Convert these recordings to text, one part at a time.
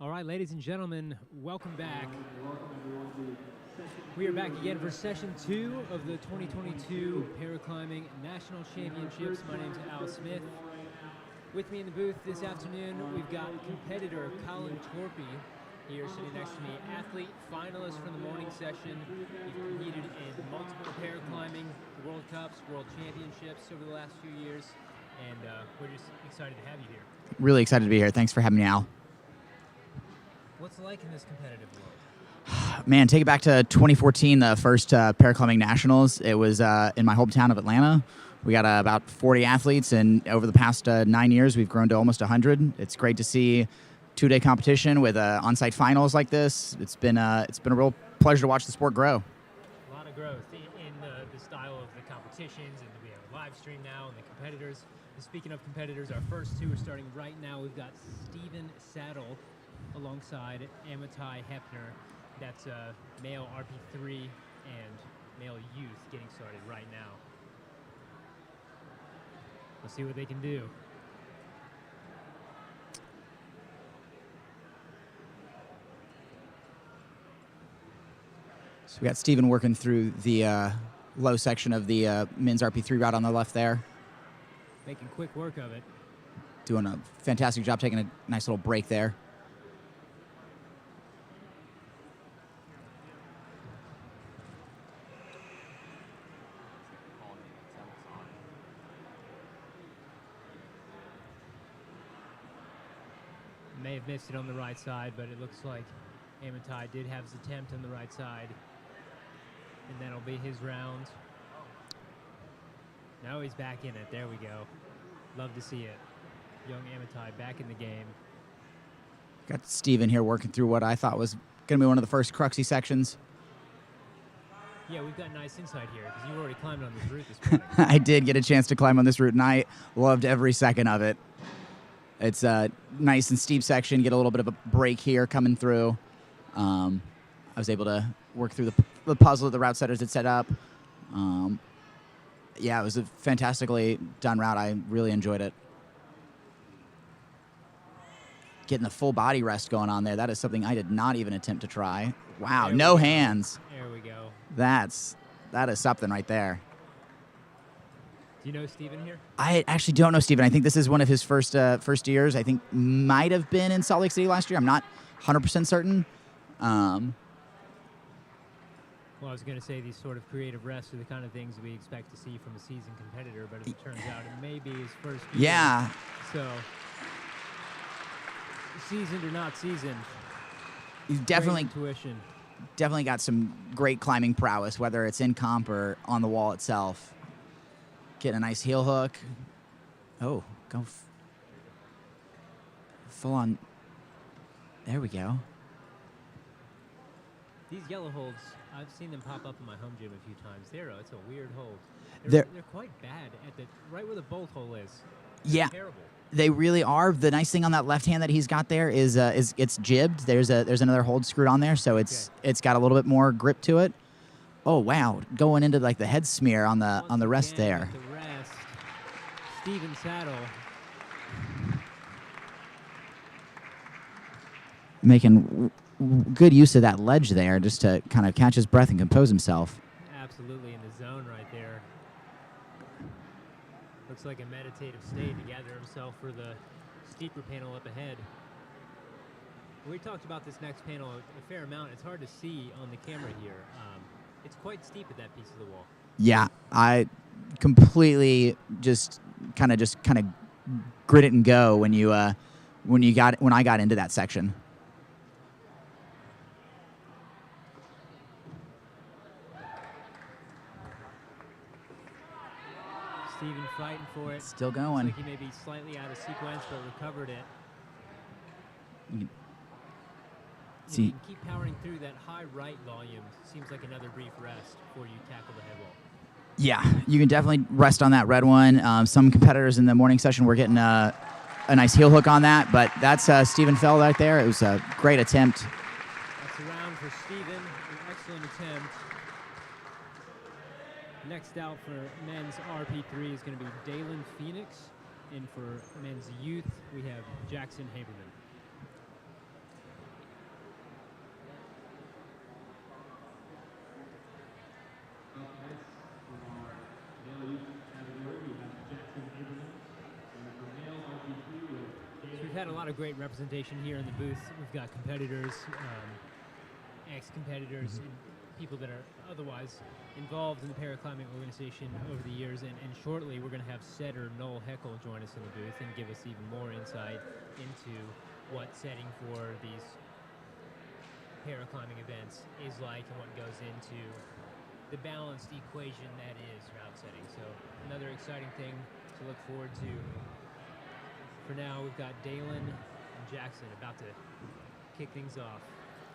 All right, ladies and gentlemen, welcome back. We are back again for session 2 of the 2022 Paraclimbing National Championships. My name is Al Smith. With me in the booth this afternoon, we've got competitor Colin Torpy here sitting next to me, athlete, finalist from the morning session. You've competed in multiple paraclimbing World Cups, World Championships over the last few years, and we're just excited to have you here. Really excited to be here. Thanks for having me, Al. What's it like in this competitive world? Man, take it back to 2014, the first Paraclimbing Nationals. It was in my hometown of Atlanta. We got about 40 athletes, and over the past 9 years, we've grown to almost 100. It's great to see two-day competition with on-site finals like this. It's been a real pleasure to watch the sport grow. A lot of growth in the style of the competitions, and we have a live stream now, and the competitors. And speaking of competitors, our first two are starting right now. We've got Stephen Saddle alongside Amitai Hepner. That's male RP3 and male youth getting started right now. We'll see what they can do. So we got Stephen working through the low section of the men's RP3 route on the left there. Making quick work of it. Doing a fantastic job, taking a nice little break there. May have missed it on the right side, but it looks like Amitai did have his attempt on the right side. And that'll be his round. Now he's back in it. There we go. Love to see it. Young Amitai back in the game. Got Stephen here working through what I thought was going to be one of the first cruxy sections. Yeah, we've got nice insight here because you've already climbed on this route this morning. I did get a chance to climb on this route, and I loved every second of it. It's a nice and steep section. Get a little bit of a break here coming through. I was able to work through the puzzle that the route setters had set up. Yeah, it was a fantastically done route. I really enjoyed it. Getting the full body rest going on there. That is something I did not even attempt to try. Wow, no hands. There we go. That is something right there. Do you know Stephen here? I actually don't know Stephen. I think this is one of his first years. I think might have been in Salt Lake City last year. I'm not 100% certain. Well, I was going to say these sort of creative rests are the kind of things we expect to see from a seasoned competitor, but as it turns out, it may be his first year. Yeah. So, seasoned or not seasoned, He's definitely got some great climbing prowess, whether it's in comp or on the wall itself. Getting a nice heel hook. Oh, go full on. There we go. These yellow holds, I've seen them pop up in my home gym a few times. It's a weird hold. They're quite bad at right where the bolt hole is. Yeah, terrible. They really are. The nice thing on that left hand that he's got there is it's jibbed. There's another hold screwed on there, so it's got a little bit more grip to it. Oh wow, going into like the head smear on the rest there. Stephen Saddle making good use of that ledge there just to kind of catch his breath and compose himself. Absolutely in the zone right there. Looks like a meditative state to gather himself for the steeper panel up ahead. We talked about this next panel a fair amount. It's hard to see on the camera here. It's quite steep at that piece of the wall. Yeah, I completely just kind of grit it and go when I got into that section. Stephen fighting for it. Still going. Looks like he may be slightly out of sequence, but recovered it. If you can keep powering through that high right volume, seems like another brief rest before you tackle the head wall. Yeah, you can definitely rest on that red one. Some competitors in the morning session were getting a nice heel hook on that, but that's Stephen Fell right there. It was a great attempt. That's a round for Stephen. An excellent attempt. Next out for men's RP3 is going to be Dalen Phoenix. And for men's youth, we have Jackson Haberman. we've had a lot of great representation here in the booth. We've got competitors, ex-competitors, and people that are otherwise involved in the paraclimbing organization over the years. And shortly, we're going to have setter Noel Heckel join us in the booth and give us even more insight into what setting for these paraclimbing events is like and what goes into the balanced equation that is route setting. So another exciting thing to look forward to. For now, we've got Dalen and Jackson about to kick things off.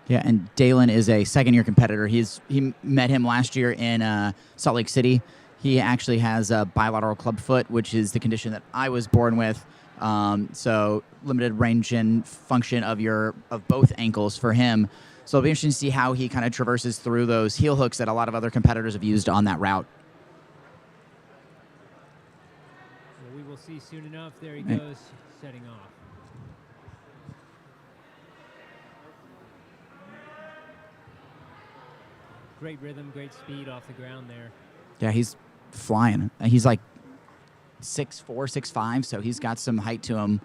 Yeah, and Dalen is a second-year competitor. He met him last year in Salt Lake City. He actually has a bilateral club foot, which is the condition that I was born with. So limited range and function of both ankles for him. So it'll be interesting to see how he kind of traverses through those heel hooks that a lot of other competitors have used on that route. Well, we will see soon enough. There he goes, setting off. Great rhythm, great speed off the ground there. Yeah, he's flying. He's like 6'4", 6'5", so he's got some height to him,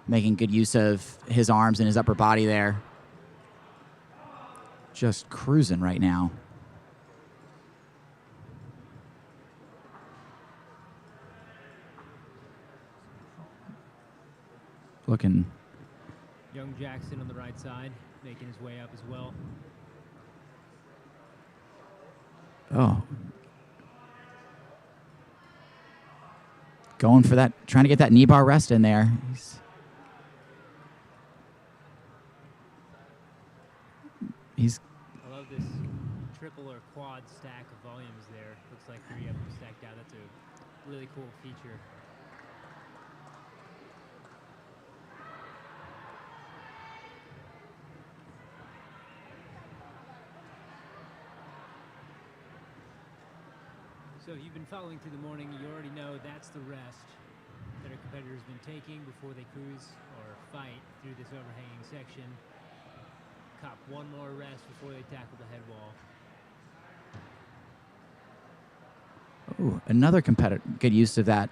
making good use of his arms and his upper body there. Just cruising right now. Looking. Young Jackson on the right side, making his way up as well. Oh. Going for that, trying to get that knee bar rest in there. He's I love this triple or quad stack of volumes there. Looks like 3 of them stacked out. That's a really cool feature. So if you've been following through the morning, you already know that's the rest that our competitors have been taking before they cruise or fight through this overhanging section. Cop one more rest before they tackle the head wall. Oh, another competitor. Good use of that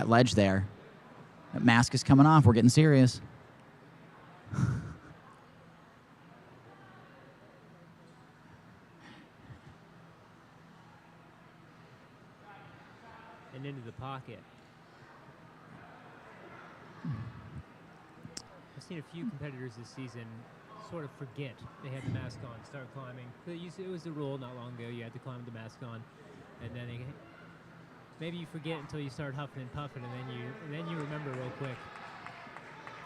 ledge there. That mask is coming off. We're getting serious. And into the pocket. I've seen a few competitors this season sort of forget they had the mask on, start climbing. It was the rule not long ago. You had to climb with the mask on, and then maybe you forget until you start huffing and puffing, and then you remember real quick.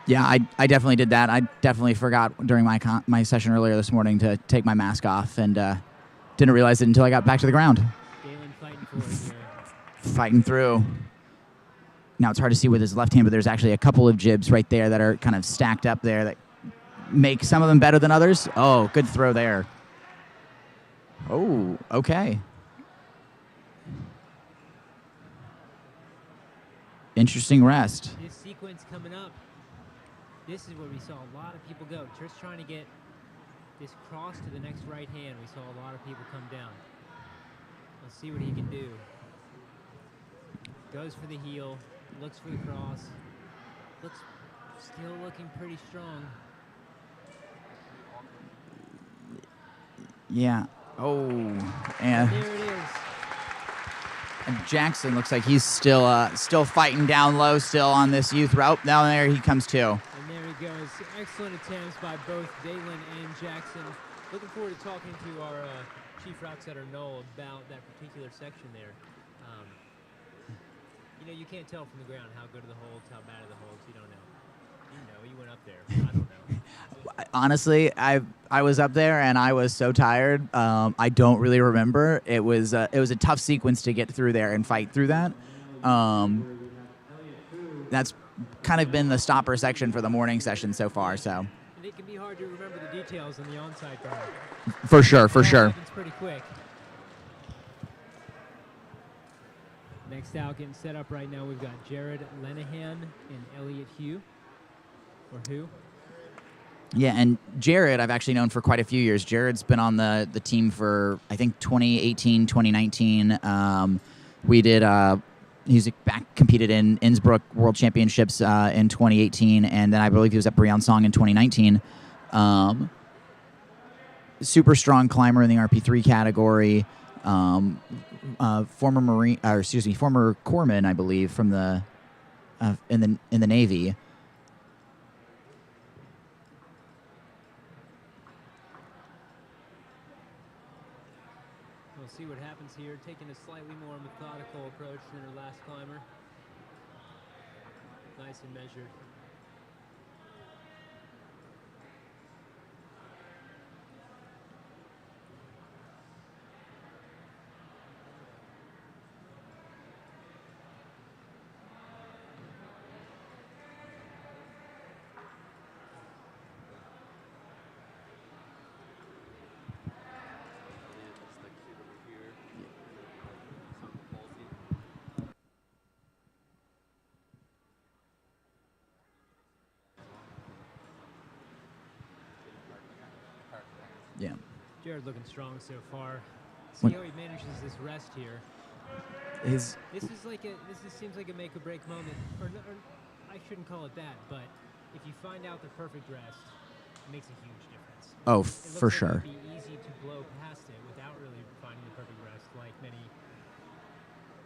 Yeah, I definitely did that. I definitely forgot during my session earlier this morning to take my mask off, and didn't realize it until I got back to the ground. Dalen fighting for it here. Fighting through. Now it's hard to see with his left hand, but there's actually a couple of jibs right there that are kind of stacked up there that make some of them better than others. Oh, good throw there. Oh, okay. Interesting rest. This sequence coming up, this is where we saw a lot of people go. Just trying to get this cross to the next right hand. We saw a lot of people come down. Let's see what he can do. Goes for the heel, looks for the cross. Looks still looking pretty strong. Yeah. Oh, and there it is. Jackson looks like he's still fighting down low, still on this youth route. Now there he comes too. And there he goes. Excellent attempts by both Dalen and Jackson. Looking forward to talking to our chief route setter Noel about that particular section there. You know, you can't tell from the ground how good are the holds, how bad are the holds. You don't know. You know, you went up there. I don't know. Honestly, I was up there and I was so tired. I don't really remember. It was a tough sequence to get through there and fight through that. That's kind of been the stopper section for the morning session so far. So. And it can be hard to remember the details on the onside guard. For sure. It's pretty quick. Next out, getting set up right now, we've got Jared Lenahan and Elliot Hugh. Or who? Yeah, and Jared I've actually known for quite a few years. Jared's been on the team for, I think, 2018, 2019. We did He's back competed in Innsbruck World Championships in 2018, and then I believe he was at Briançon in 2019. Super strong climber in the RP3 category. Former corpsman, I believe, from the in the Navy. We'll see what happens here, taking a slightly more methodical approach than her last climber. Nice and measured. Yeah. Jared looking strong so far. See how he manages this rest here. This seems like a make or break moment, or I shouldn't call it that, but if you find out the perfect rest, it makes a huge difference. Oh, It looks for like sure. It'd be easy to blow past it without really finding the perfect rest,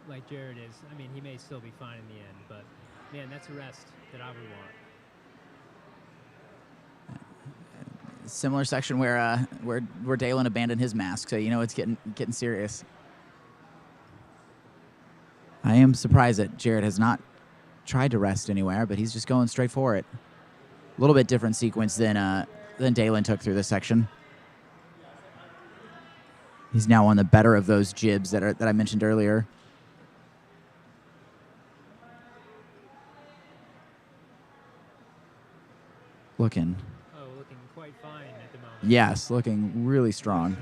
like Jared is. I mean, he may still be fine in the end, but man, that's a rest that I would want. Similar section where Dalen abandoned his mask, so you know it's getting serious. I am surprised that Jared has not tried to rest anywhere, but he's just going straight for it. A little bit different sequence than Dalen took through this section. He's now on the better of those jibs that I mentioned earlier. Looking Quite fine at the moment. Yes, looking really strong.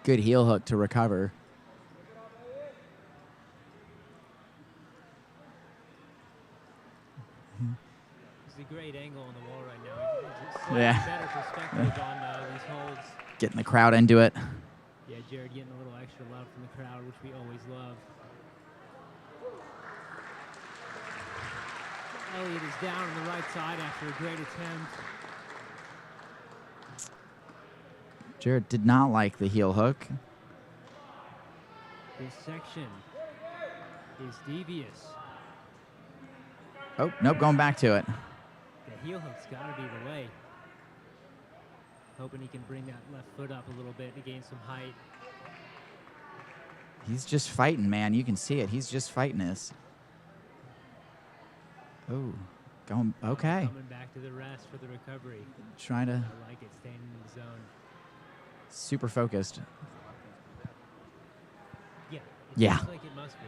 Good heel hook to recover. It's a great angle on the wall right now. Yeah. Better perspective on these holds. Getting the crowd into it. Yeah, Jared getting a little extra love from the crowd, which we always love. Elliott is down on the right side after a great attempt. Jared did not like the heel hook. This section is devious. Oh, nope, going back to it. The heel hook's got to be the way. Hoping he can bring that left foot up a little bit to gain some height. He's just fighting, man. You can see it. He's just fighting this. Oh, going, okay. Coming back to the rest for the recovery. Trying to. I like it, staying in the zone. Super focused. Yeah. Yeah. Seems like it must be.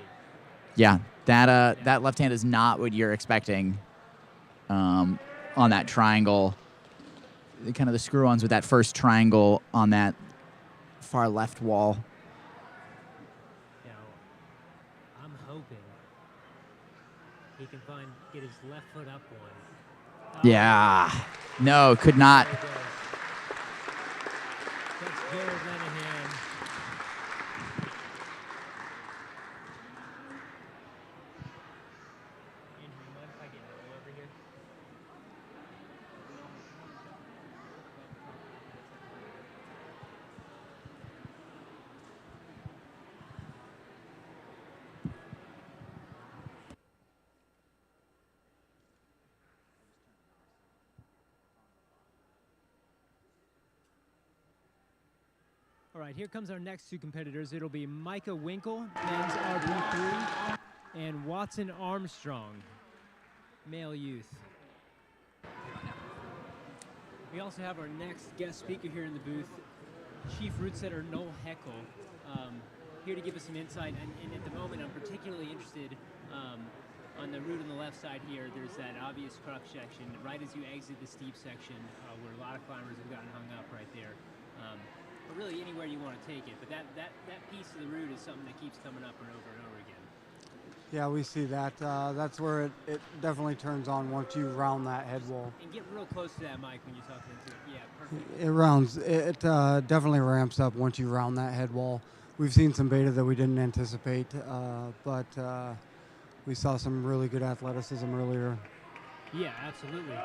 Yeah, that left hand is not what you're expecting on that triangle. Kind of the screw-ons with that first triangle on that far left wall. Now, I'm hoping he can get his left foot up one. Yeah. No, could not. That's Jared Lenahan. Andrew, you mind if I get Noah over here? All right, here comes our next two competitors. It'll be Micah Winkle, men's RP3, and Watson Armstrong, male youth. We also have our next guest speaker here in the booth, Chief Route Setter Noel Heckel, here to give us some insight. And at the moment, I'm particularly interested on the route on the left side here. There's that obvious crux section right as you exit the steep section where a lot of climbers have gotten hung up right there. Or really anywhere you want to take it, but that piece of the route is something that keeps coming up and over again. Yeah, we see that. That's where it definitely turns on once you round that head wall. And get real close to that mic when you're talking into it. Yeah, perfect. It definitely ramps up once you round that head wall. we've seen some beta that we didn't anticipate, but we saw some really good athleticism earlier. Yeah, absolutely.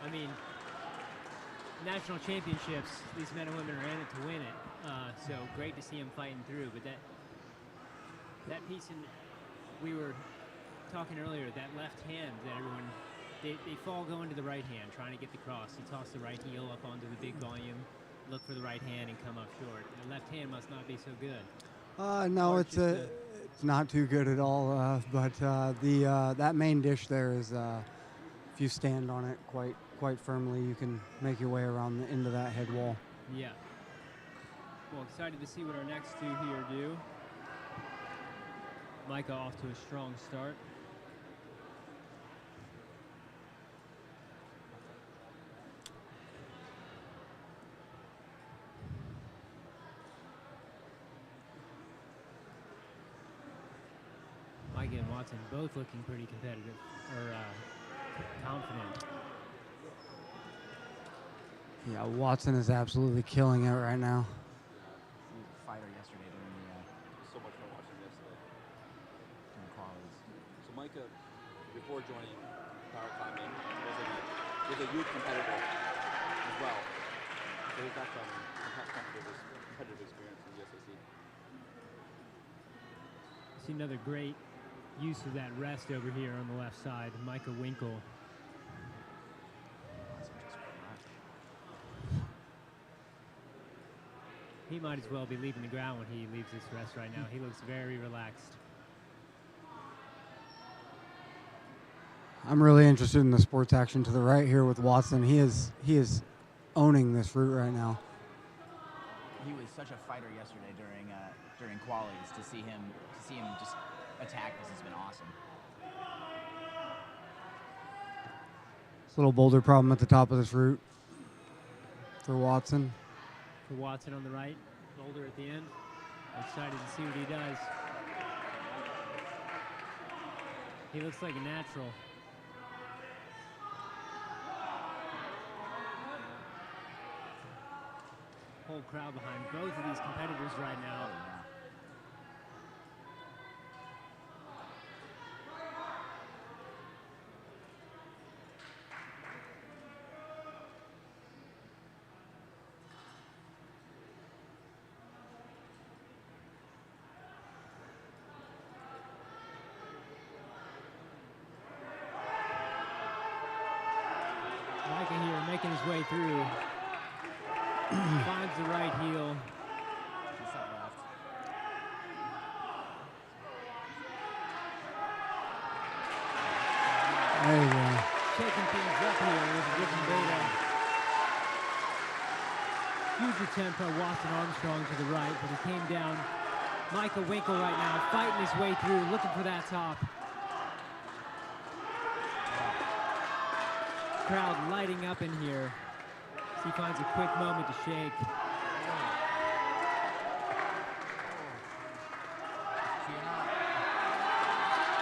I mean, national championships, these men and women are in it to win it. So great to see them fighting through. But that piece, we were talking earlier, that left hand that everyone, they fall going to the right hand, trying to get the cross. You toss the right heel up onto the big volume, look for the right hand, and come up short. The left hand must not be so good. No, Or it's just it's not too good at all. But that main dish there is, if you stand on it quite firmly, you can make your way around into that head wall. Yeah. Well, excited to see what our next two here do. Micah off to a strong start. Micah and Watson both looking pretty competitive, or confident. Yeah, Watson is absolutely killing it right now. He was a fighter yesterday during the So much fun watching yesterday. qualities. So Micah, before joining Paraclimbing, was a youth competitor as well. So he's got some competitive experience in the SAC. See another great use of that rest over here on the left side. Micah Winkle. He might as well be leaving the ground when he leaves this rest right now. He looks very relaxed. I'm really interested in the sports action to the right here with Watson. He is owning this route right now. He was such a fighter yesterday during qualies. To see him just attack this has been awesome. This little boulder problem at the top of this route for Watson. For Watson on the right, boulder at the end. Excited to see what he does. He looks like a natural. Whole crowd behind both of these competitors right now. Micah here making his way through. Finds the right heel. There you go. Shaking things up here with Ricky Beta. Huge attempt by Watson Armstrong to the right, but he came down. Micah Winkle right now fighting his way through, looking for that top. Crowd lighting up in here. So he finds a quick moment to shake.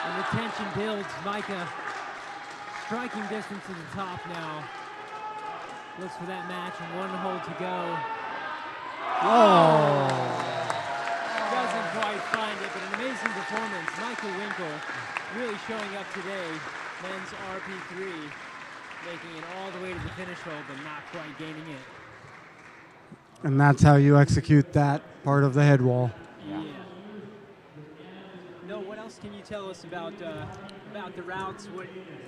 And the tension builds. Micah striking distance to the top now. Looks for that match and one hold to go. Oh! Doesn't quite find it, but an amazing performance. Michael Winkle really showing up today. Men's RP3, making it all the way to the finish hold, but not quite gaining it. And that's how you execute that part of the head wall. Yeah. No, what else can you tell us about the routes?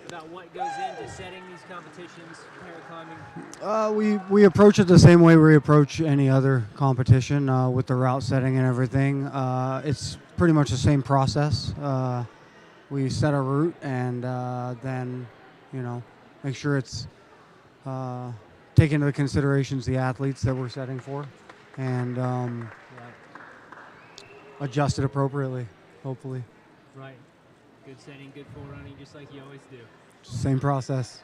About what goes into setting these competitions, paraclimbing? We approach it the same way we approach any other competition with the route setting and everything. It's pretty much the same process. We set a route and then, make sure it's take into considerations the athletes that we're setting for and adjust it appropriately, hopefully. Right. Good setting, good forerunning, just like you always do. Same process.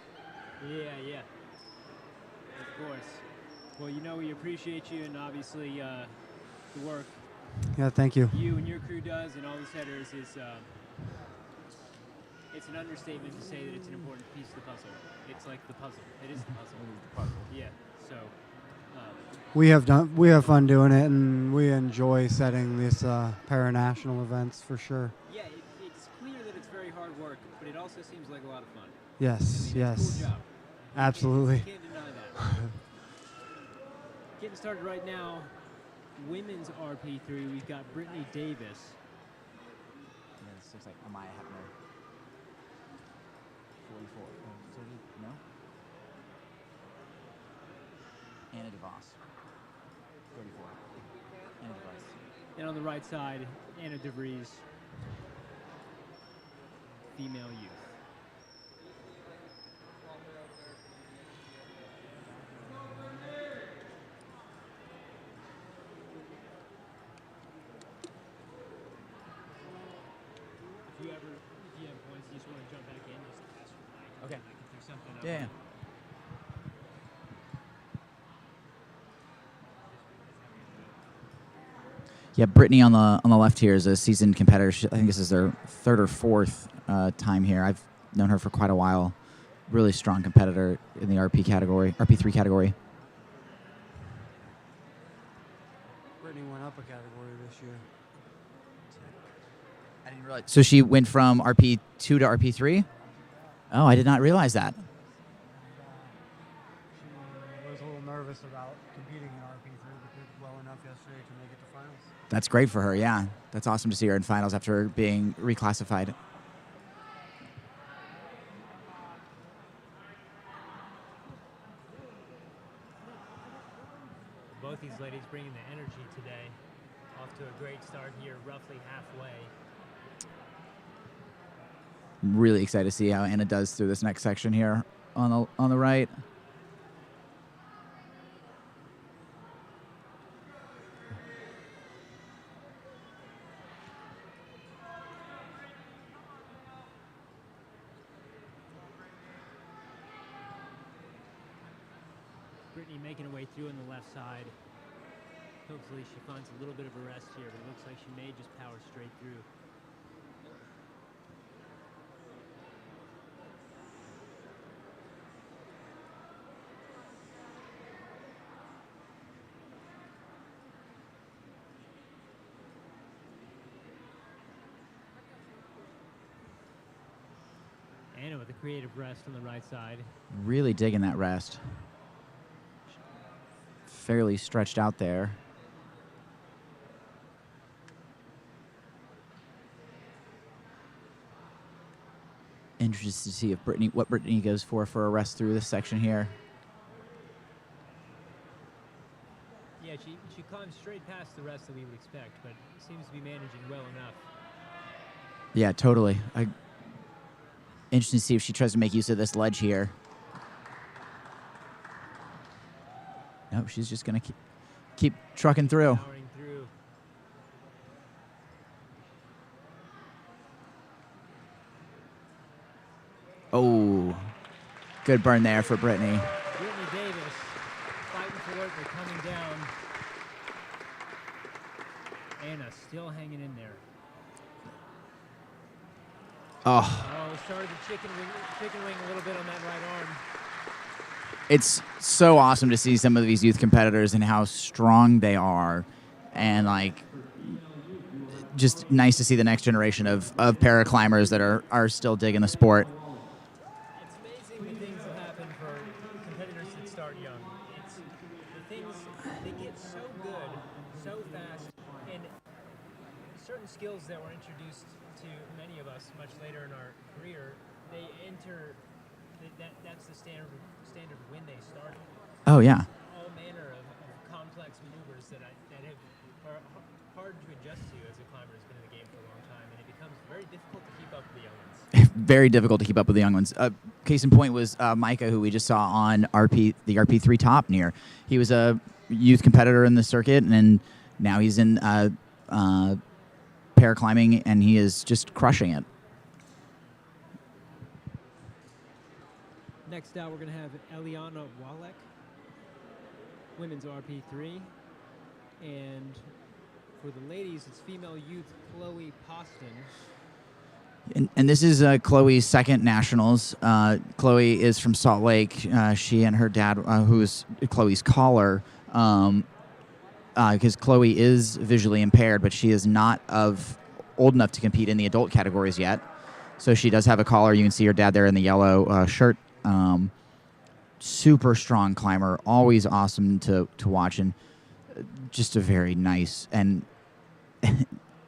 Yeah. Of course. Well, we appreciate you and obviously the work Yeah, thank you. you and your crew does and all the setters is it's an understatement to say that it's an important piece of the puzzle. It's like the puzzle. It is the puzzle. Yeah. So We have fun doing it, and we enjoy setting these para-national events for sure. Yeah, it's clear that it's very hard work, but it also seems like a lot of fun. Yes, yes, Cool job. absolutely. Can't deny that. Getting started right now. Women's RP3, we've got Brittany Davis. Yeah, this looks like Amaya Hepner. 44. No? Anna DeVos. 34. Anna DeVos. And on the right side, Anna DeVries, female youth. If you have points, you just want to jump back in, just ask for Mike. Okay. Like if there's something up. Yeah. Yeah, Brittany on the left here is a seasoned competitor. I think this is their third or fourth time here. I've known her for quite a while. Really strong competitor in the RP3 category. Brittany went up a category this year. I didn't realize. So she went from RP2 to RP3? Oh, I did not realize that. She was a little nervous about competing in RP3, but did well enough yesterday to make it to finals. That's great for her, yeah. That's awesome to see her in finals after being reclassified. Both these ladies bringing the energy today. Off to a great start here, roughly halfway. I'm really excited to see how Anna does through this next section here on the right. Brittany making her way through on the left side. Hopefully she finds a little bit of a rest here, but it looks like she may just power straight through. Anna with a creative rest on the right side. Really digging that rest. Fairly stretched out there. Interested to see if what Brittany goes for a rest through this section here. Yeah, she climbed straight past the rest that we would expect, but seems to be managing well enough. Yeah, totally. Interesting to see if she tries to make use of this ledge here. Nope, she's just gonna keep trucking through. Powering through. Oh, good burn there for Brittany. Brittany Davis fighting for it, they're coming down. Anna still hanging in there. Oh, Started the chicken wing a little bit on that right arm. it's so awesome to see some of these youth competitors and how strong they are, and like just nice to see the next generation of paraclimbers that are still digging the sport. It's amazing the things that happen for competitors that start young. It's the things, they get so good, so fast, and certain skills that were introduced to many of us much later in our career, they enter, that's the standard when they started. Oh yeah. All manner of complex maneuvers that are hard to adjust to as a climber who's been in the game for a long time, and it becomes very difficult to keep up with the young ones. Very difficult to keep up with the young ones. Case in point was Micah, who we just saw on the RP3 top near. He was a youth competitor in the circuit, and now he's in paraclimbing, and he is just crushing it. Next out, we're going to have Eliana Walek, women's RP3. And for the ladies, it's female youth Chloe Poston. And this is Chloe's second nationals. Chloe is from Salt Lake. She and her dad, who is Chloe's caller, because Chloe is visually impaired, but she is not old enough to compete in the adult categories yet. So she does have a collar. You can see her dad there in the yellow shirt. Super strong climber, always awesome to watch, and just a very nice and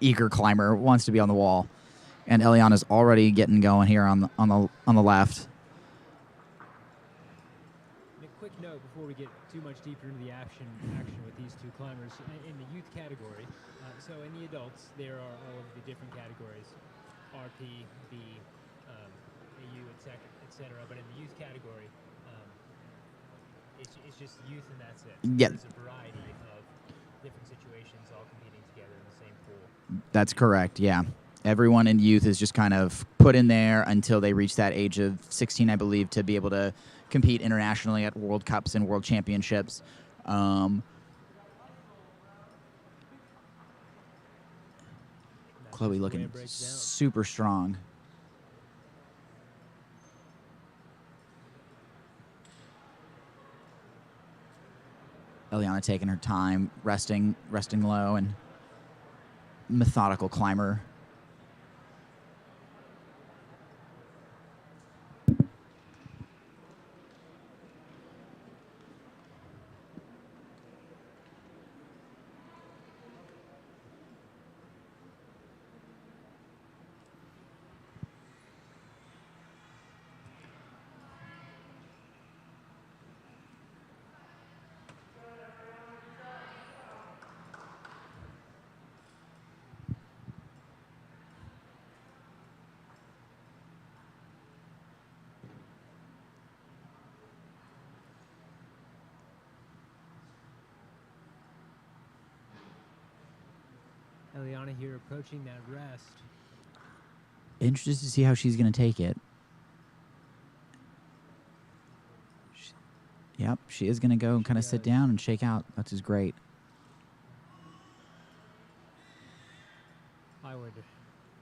eager climber. Wants to be on the wall. And Eliana's already getting going here on the left. And a quick note before we get too much deeper into the action with these two climbers in the youth category. So in the adults, there are all of the different categories: RP, B, AU, etc. But in the youth category, it's just youth and that's it. So Yeah. There's a variety of different situations all competing together in the same pool. That's correct, yeah. Everyone in youth is just kind of put in there until they reach that age of 16, I believe, to be able to compete internationally at World Cups and World Championships. Chloe looking super strong. Eliana taking her time, resting low, and methodical climber. Eliana here approaching that rest. Interested to see how she's going to take it. Yep, she is going to go and kind of sit down and shake out. That's just great. I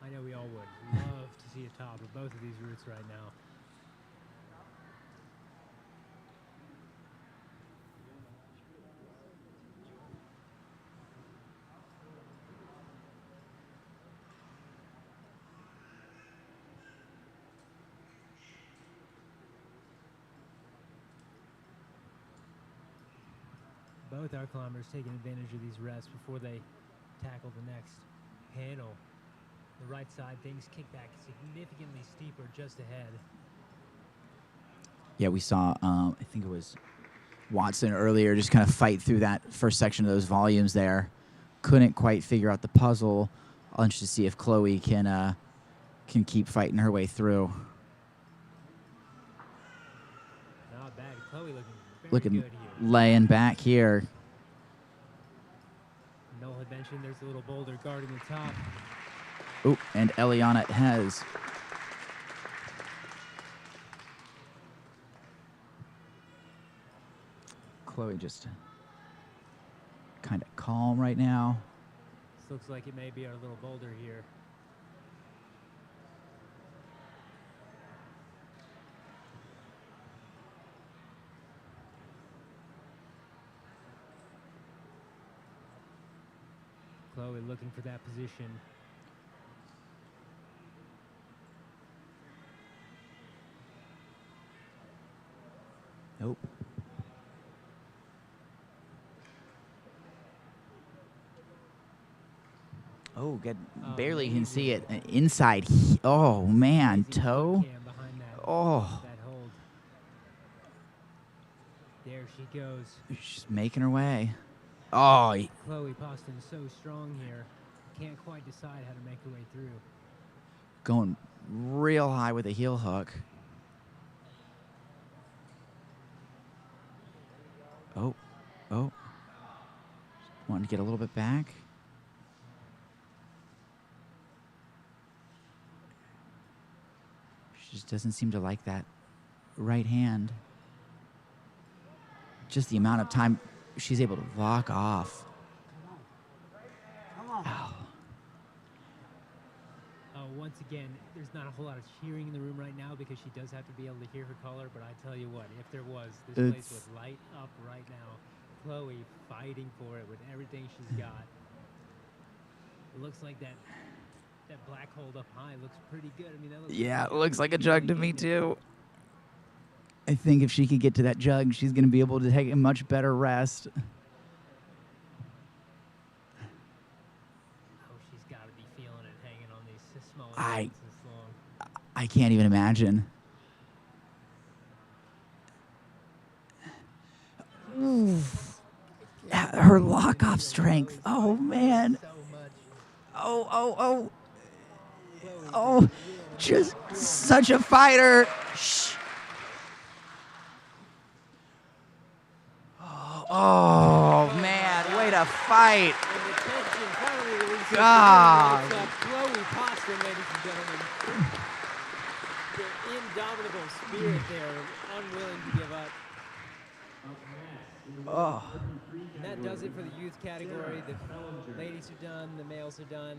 know we all would love to see a top of both of these routes right now. Both our climbers taking advantage of these rests before they tackle the next panel. The right side, things kick back significantly steeper just ahead. Yeah, we saw, I think it was Watson earlier, just kind of fight through that first section of those volumes there. Couldn't quite figure out the puzzle. I'll interested to see if Chloe can keep fighting her way through. Not bad. Chloe looking Looking good here. laying back here. Noel had mentioned there's a little boulder guarding the top. Oh, and Eliana has. Chloe just kind of calm right now. This looks like it may be our little boulder here. Chloe looking for that position. Nope. Oh, good. Barely can see it. Inside. Oh, man. Toe. Oh. That hold. There she goes. She's making her way. Oh. Chloe Poston so strong here. Can't quite decide how to make her way through. Going real high with a heel hook. Oh. Oh. Wanting to get a little bit back. She just doesn't seem to like that right hand. Just the amount of time she's able to lock off. Oh. Once again, there's not a whole lot of cheering in the room right now because she does have to be able to hear her caller, but I tell you what, if there was, this place would light up right now. Chloe fighting for it with everything she's got. It looks like that black hold up high looks pretty good. I mean, that looks Yeah, it pretty looks good. like a jug to me too. I think if she could get to that jug, she's going to be able to take a much better rest. Oh, she's got to be feeling it hanging on these small I- legs this long. I can't even imagine. Ooh. Her lock-off strength. Oh, man. So much. Oh. Chloe Oh, is just such a fighter. Shh. Oh, man. Way to fight. And the tension finally releases. God. It's Chloe Poston, ladies and gentlemen. The indomitable spirit there, unwilling to give up. Oh. And that does it for the youth category. The ladies are done, the males are done.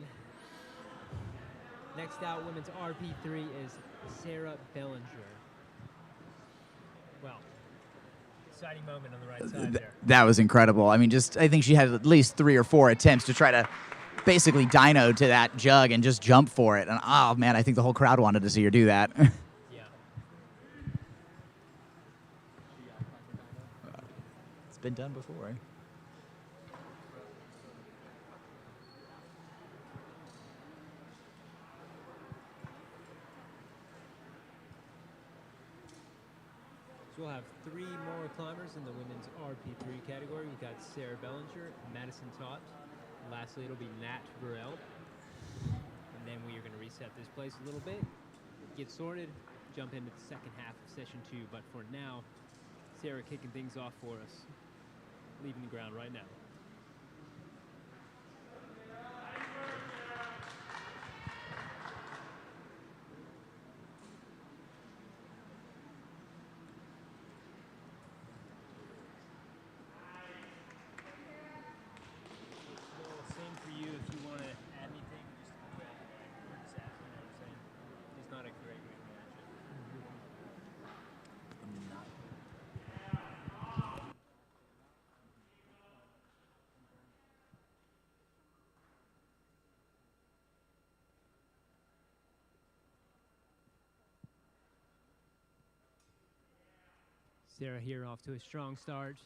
Next out, women's RP3 is Sarah Bellinger. Well, exciting moment on the right side there. That was incredible. I mean, I think she had at least 3 or 4 attempts to try to basically dyno to that jug and just jump for it. And oh, man, I think the whole crowd wanted to see her do that. Yeah. It's been done before. So we'll have 3 more climbers in the women's RP3 category. We've got Sarah Bellinger, Madison Todt. Lastly, it'll be Nat Burrell. And then we are going to reset this place a little bit, get sorted, jump into the second half of session 2. But for now, Sarah kicking things off for us, leaving the ground right now. Same for you if you want to add anything, just ask, you know what I'm saying? It's not a great way to manage it. Sarah here off to a strong start.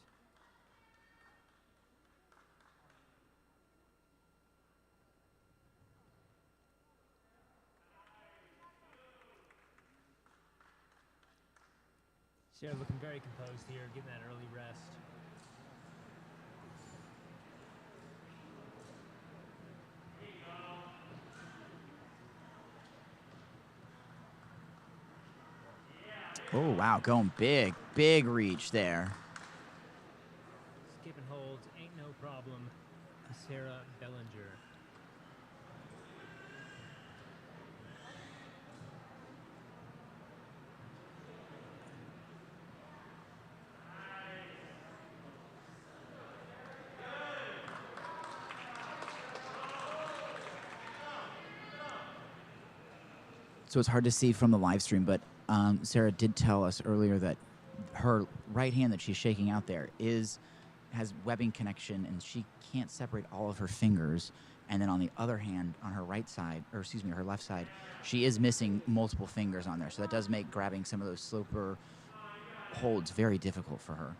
Sarah looking very composed here, getting that early rest. Oh, wow, going big reach there. Skipping holds ain't no problem. Sarah Bellinger. So it's hard to see from the live stream, but Sarah did tell us earlier that her right hand that she's shaking out there has webbing connection, and she can't separate all of her fingers. And then on the other hand, on her right side, or excuse me, her left side, she is missing multiple fingers on there. So that does make grabbing some of those sloper holds very difficult for her.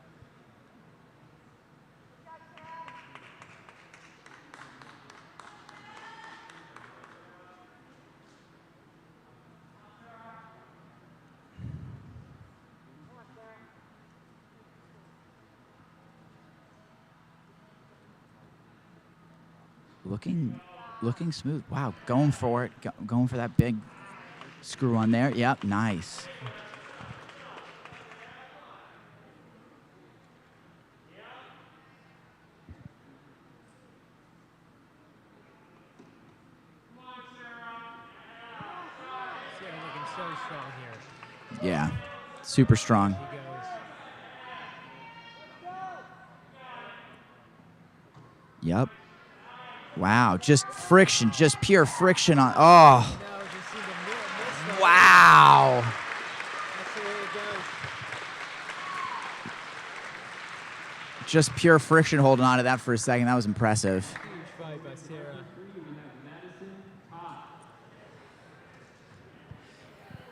Looking smooth. Wow, going for it. Going for that big screw on there. Yep, nice. Sarah looking so strong here. Yeah, super strong. She goes. Yep. Wow, just friction, just pure friction on. Oh, No, just seemed to miss that. wow. That's the way it goes. just pure friction holding on to that for a second. That was impressive. Huge fight by Sarah.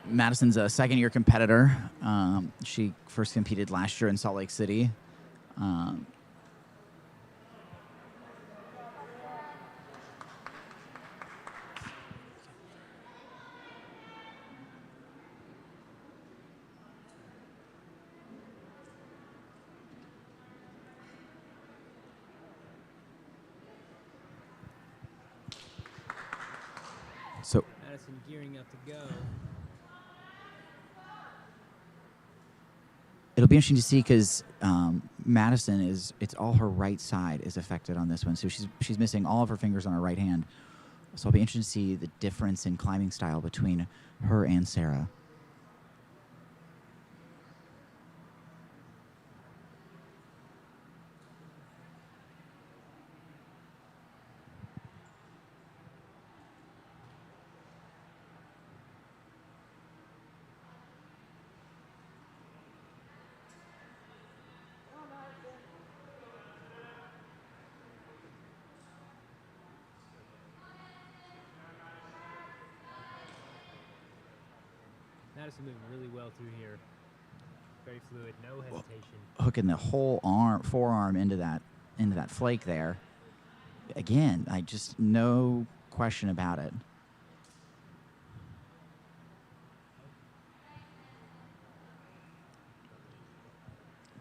Madison's a second-year competitor. She first competed last year in Salt Lake City. So Madison gearing up to go. it'll be interesting to see because Madison it's all her right side is affected on this one. So she's missing all of her fingers on her right hand. So it'll be interesting to see the difference in climbing style between her and Sarah. Madison moving really well through here. Very fluid, no hesitation. Hooking the whole forearm into that flake there. Again, no question about it.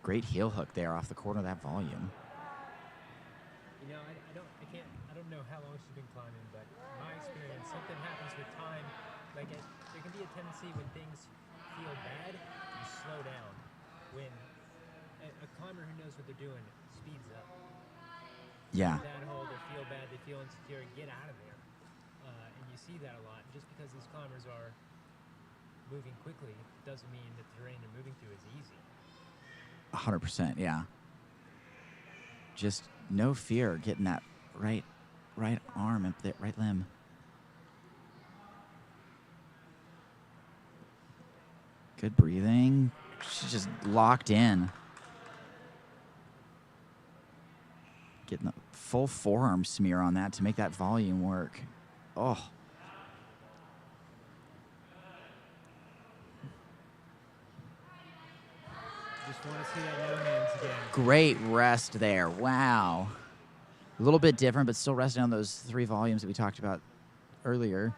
Great heel hook there off the corner of that volume. You know, I don't know how long she's been climbing, but in my experience, something happens with time. Like there can be a tendency when things feel bad, you slow down. When a climber who knows what they're doing speeds up. Yeah. That hole, they feel bad, they feel insecure, get out of there. And you see that a lot. Just because these climbers are moving quickly doesn't mean that the terrain they're moving through is easy. 100%, yeah. Just no fear getting that right arm up there, right limb. Good breathing. She's just locked in. Getting the full forearm smear on that to make that volume work. Oh. Just want to see that no hands again. Great rest there. Wow. A little bit different, but still resting on those 3 volumes that we talked about earlier.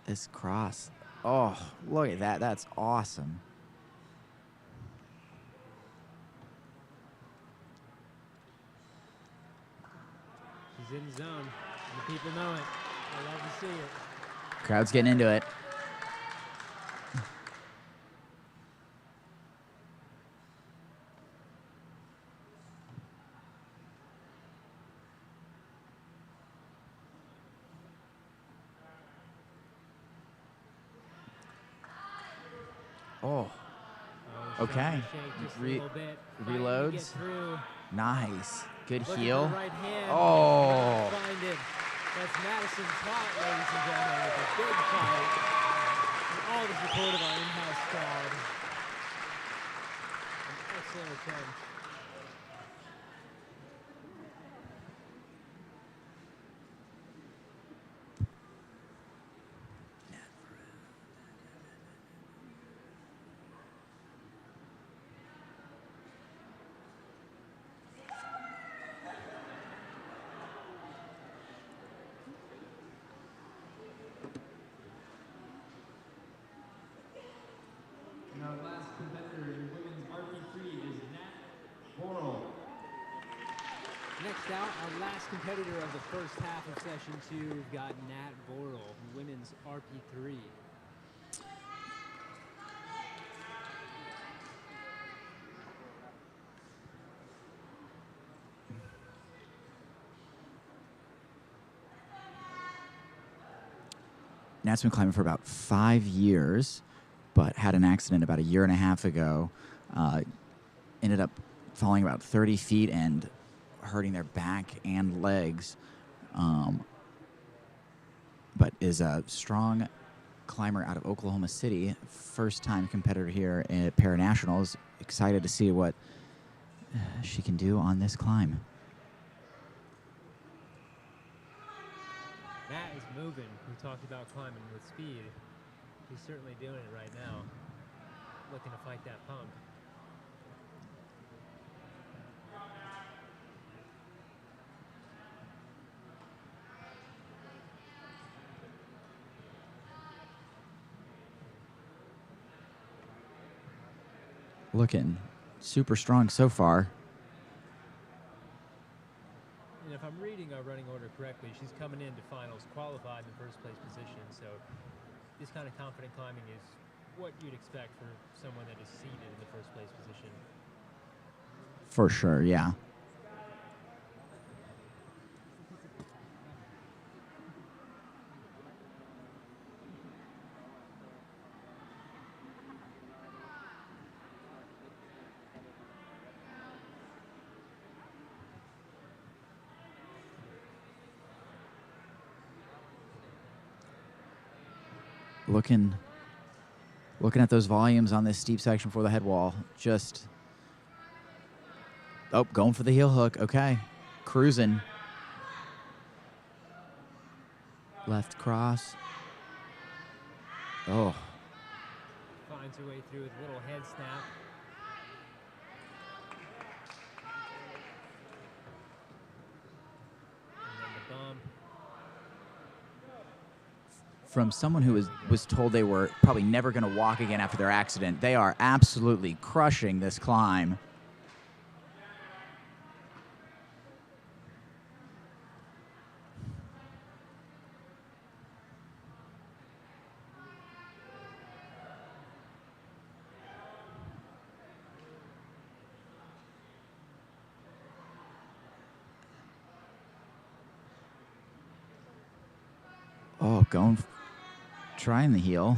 This cross. Oh, look at that. That's awesome. She's in the zone. And the people know it. I love to see it. Crowd's getting into it. Oh, okay. Reloads. Nice. Good heel. Right hand. Oh. Find it. That's Madison Tot, ladies and gentlemen, with a big fight. And all the support of our in-house crowd. An excellent attempt. Our last competitor in women's RP3 is Nat Borel. Next out, our last competitor of the first half of session 2, we've got Nat Borel, women's RP3. Nat's been climbing for about 5 years, but had an accident about 1.5 years ago. Ended up falling about 30 feet and hurting their back and legs. But is a strong climber out of Oklahoma City, first-time competitor here at Paranationals. Excited to see what she can do on this climb. Matt is moving. We talked about climbing with speed. He's certainly doing it right now. Looking to fight that pump. Looking super strong so far. And if I'm reading our running order correctly, she's coming into finals qualified in the first place position. So this kind of confident climbing is what you'd expect for someone that is seated in the first place position. For sure, yeah. Looking at those volumes on this steep section before the head wall. Just, oh, going for the heel hook. Okay, cruising. Left cross. Oh. Finds her way through with a little head snap. And then the bump. From someone who was told they were probably never going to walk again after their accident, they are absolutely crushing this climb. Oh, trying the heel.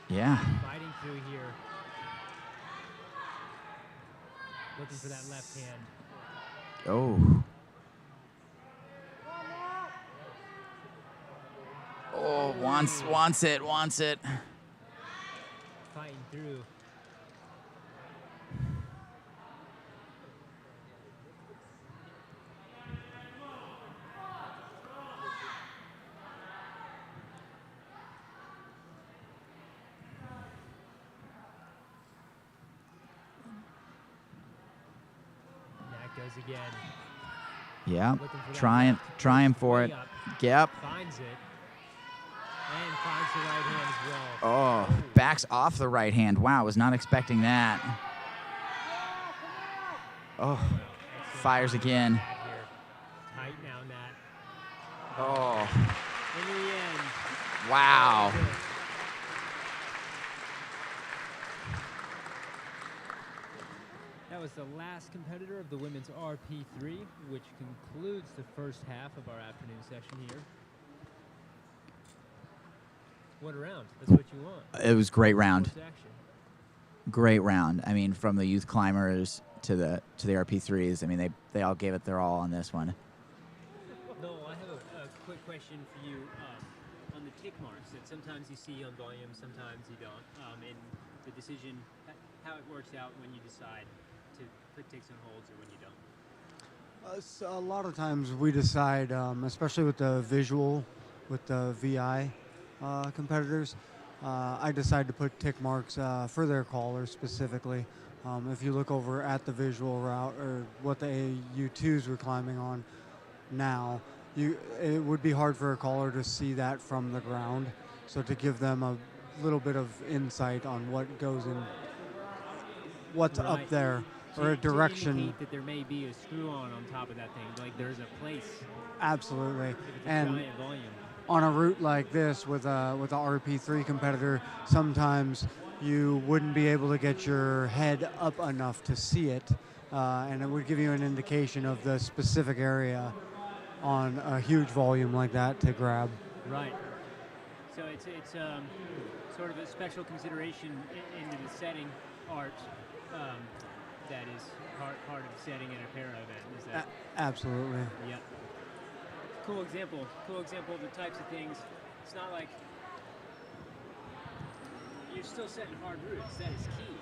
Yeah. Fighting through here. Looking for that left hand. Oh. Oh, wants it. Fighting through. Goes again. Yeah, trying for it. Yep. Finds it. And finds the right hand as well. Oh, backs off the right hand. Wow, was not expecting that. Oh, fires again. Tight now, Nat. Oh. In the end. Wow. That was the last competitor of the women's RP3, which concludes the first half of our afternoon session here. What a round. That's what you want. It was a great round. Sports action. Great round. I mean, from the youth climbers to the RP3s, I mean, they all gave it their all on this one. No, I have a quick question for you on the tick marks that sometimes you see on volume, sometimes you don't. And the decision, how it works out when you decide to put ticks on holds or when you don't? So a lot of times we decide, especially with the visual, with the VI competitors, I decide to put tick marks for their callers specifically. If you look over at the visual route or what the U2s were climbing on now, it would be hard for a caller to see that from the ground. So to give them a little bit of insight on what goes in, what's Right. up there, or a direction. To indicate that there may be a screw on top of that thing, like there's a place. Absolutely. If it's a And giant volume. on a route like this with a RP3 competitor, sometimes you wouldn't be able to get your head up enough to see it, and it would give you an indication of the specific area on a huge volume like that to grab. Right. So it's sort of a special consideration into the setting art that is part of setting in a para event. Is that? Absolutely. Yeah. Cool example. Cool example of the types of things. It's not like you're still setting hard routes. That is key.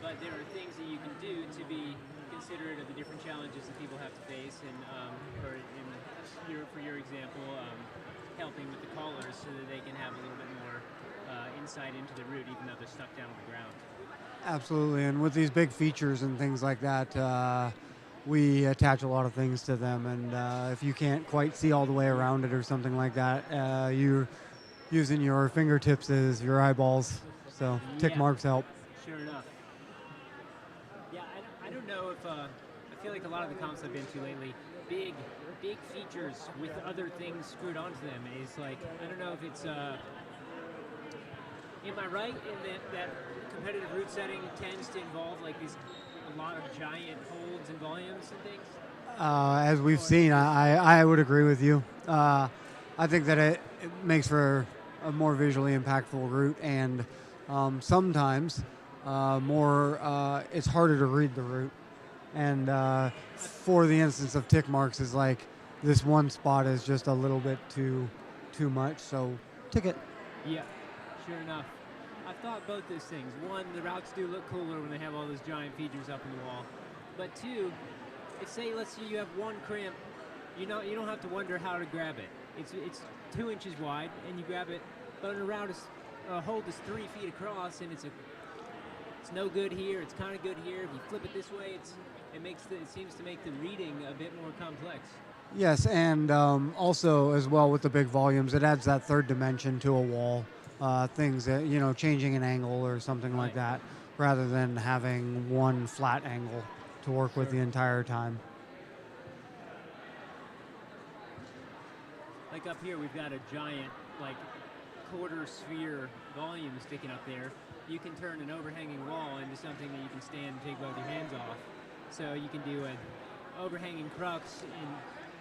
But there are things that you can do to be considerate of the different challenges that people have to face, and for your example, helping with the callers so that they can have a little bit more insight into the route, even though they're stuck down on the ground. Absolutely, and with these big features and things like that, we attach a lot of things to them, and if you can't quite see all the way around it or something like that, you're using your fingertips as your eyeballs, so tick Yeah. marks help. Sure enough. Yeah, I don't know if I feel like a lot of the comps I've been to lately, big features with other things screwed onto them is like, I don't know if it's am I right in that competitive route setting tends to involve like a lot of giant holds and volumes and things? As we've seen, I would agree with you. I think that it makes for a more visually impactful route, and sometimes it's harder to read the route. And for the instance of tick marks, is like this one spot is just a little bit too much, so tick it. Yeah, sure enough. I thought both those things. One, the routes do look cooler when they have all those giant features up in the wall. But two, let's say you have one cramp, you don't have to wonder how to grab it. It's 2 inches wide and you grab it, but on a route a hold is 3 feet across, and it's no good here. It's kind of good here. If you flip it this way, it seems to make the reading a bit more complex. Yes, and also as well with the big volumes, it adds that third dimension to a wall. Things that, changing an angle or something like that, rather than having one flat angle to work with the entire time. Like up here, we've got a giant, like, quarter sphere volume sticking up there. You can turn an overhanging wall into something that you can stand and take both your hands off. So you can do an overhanging crux and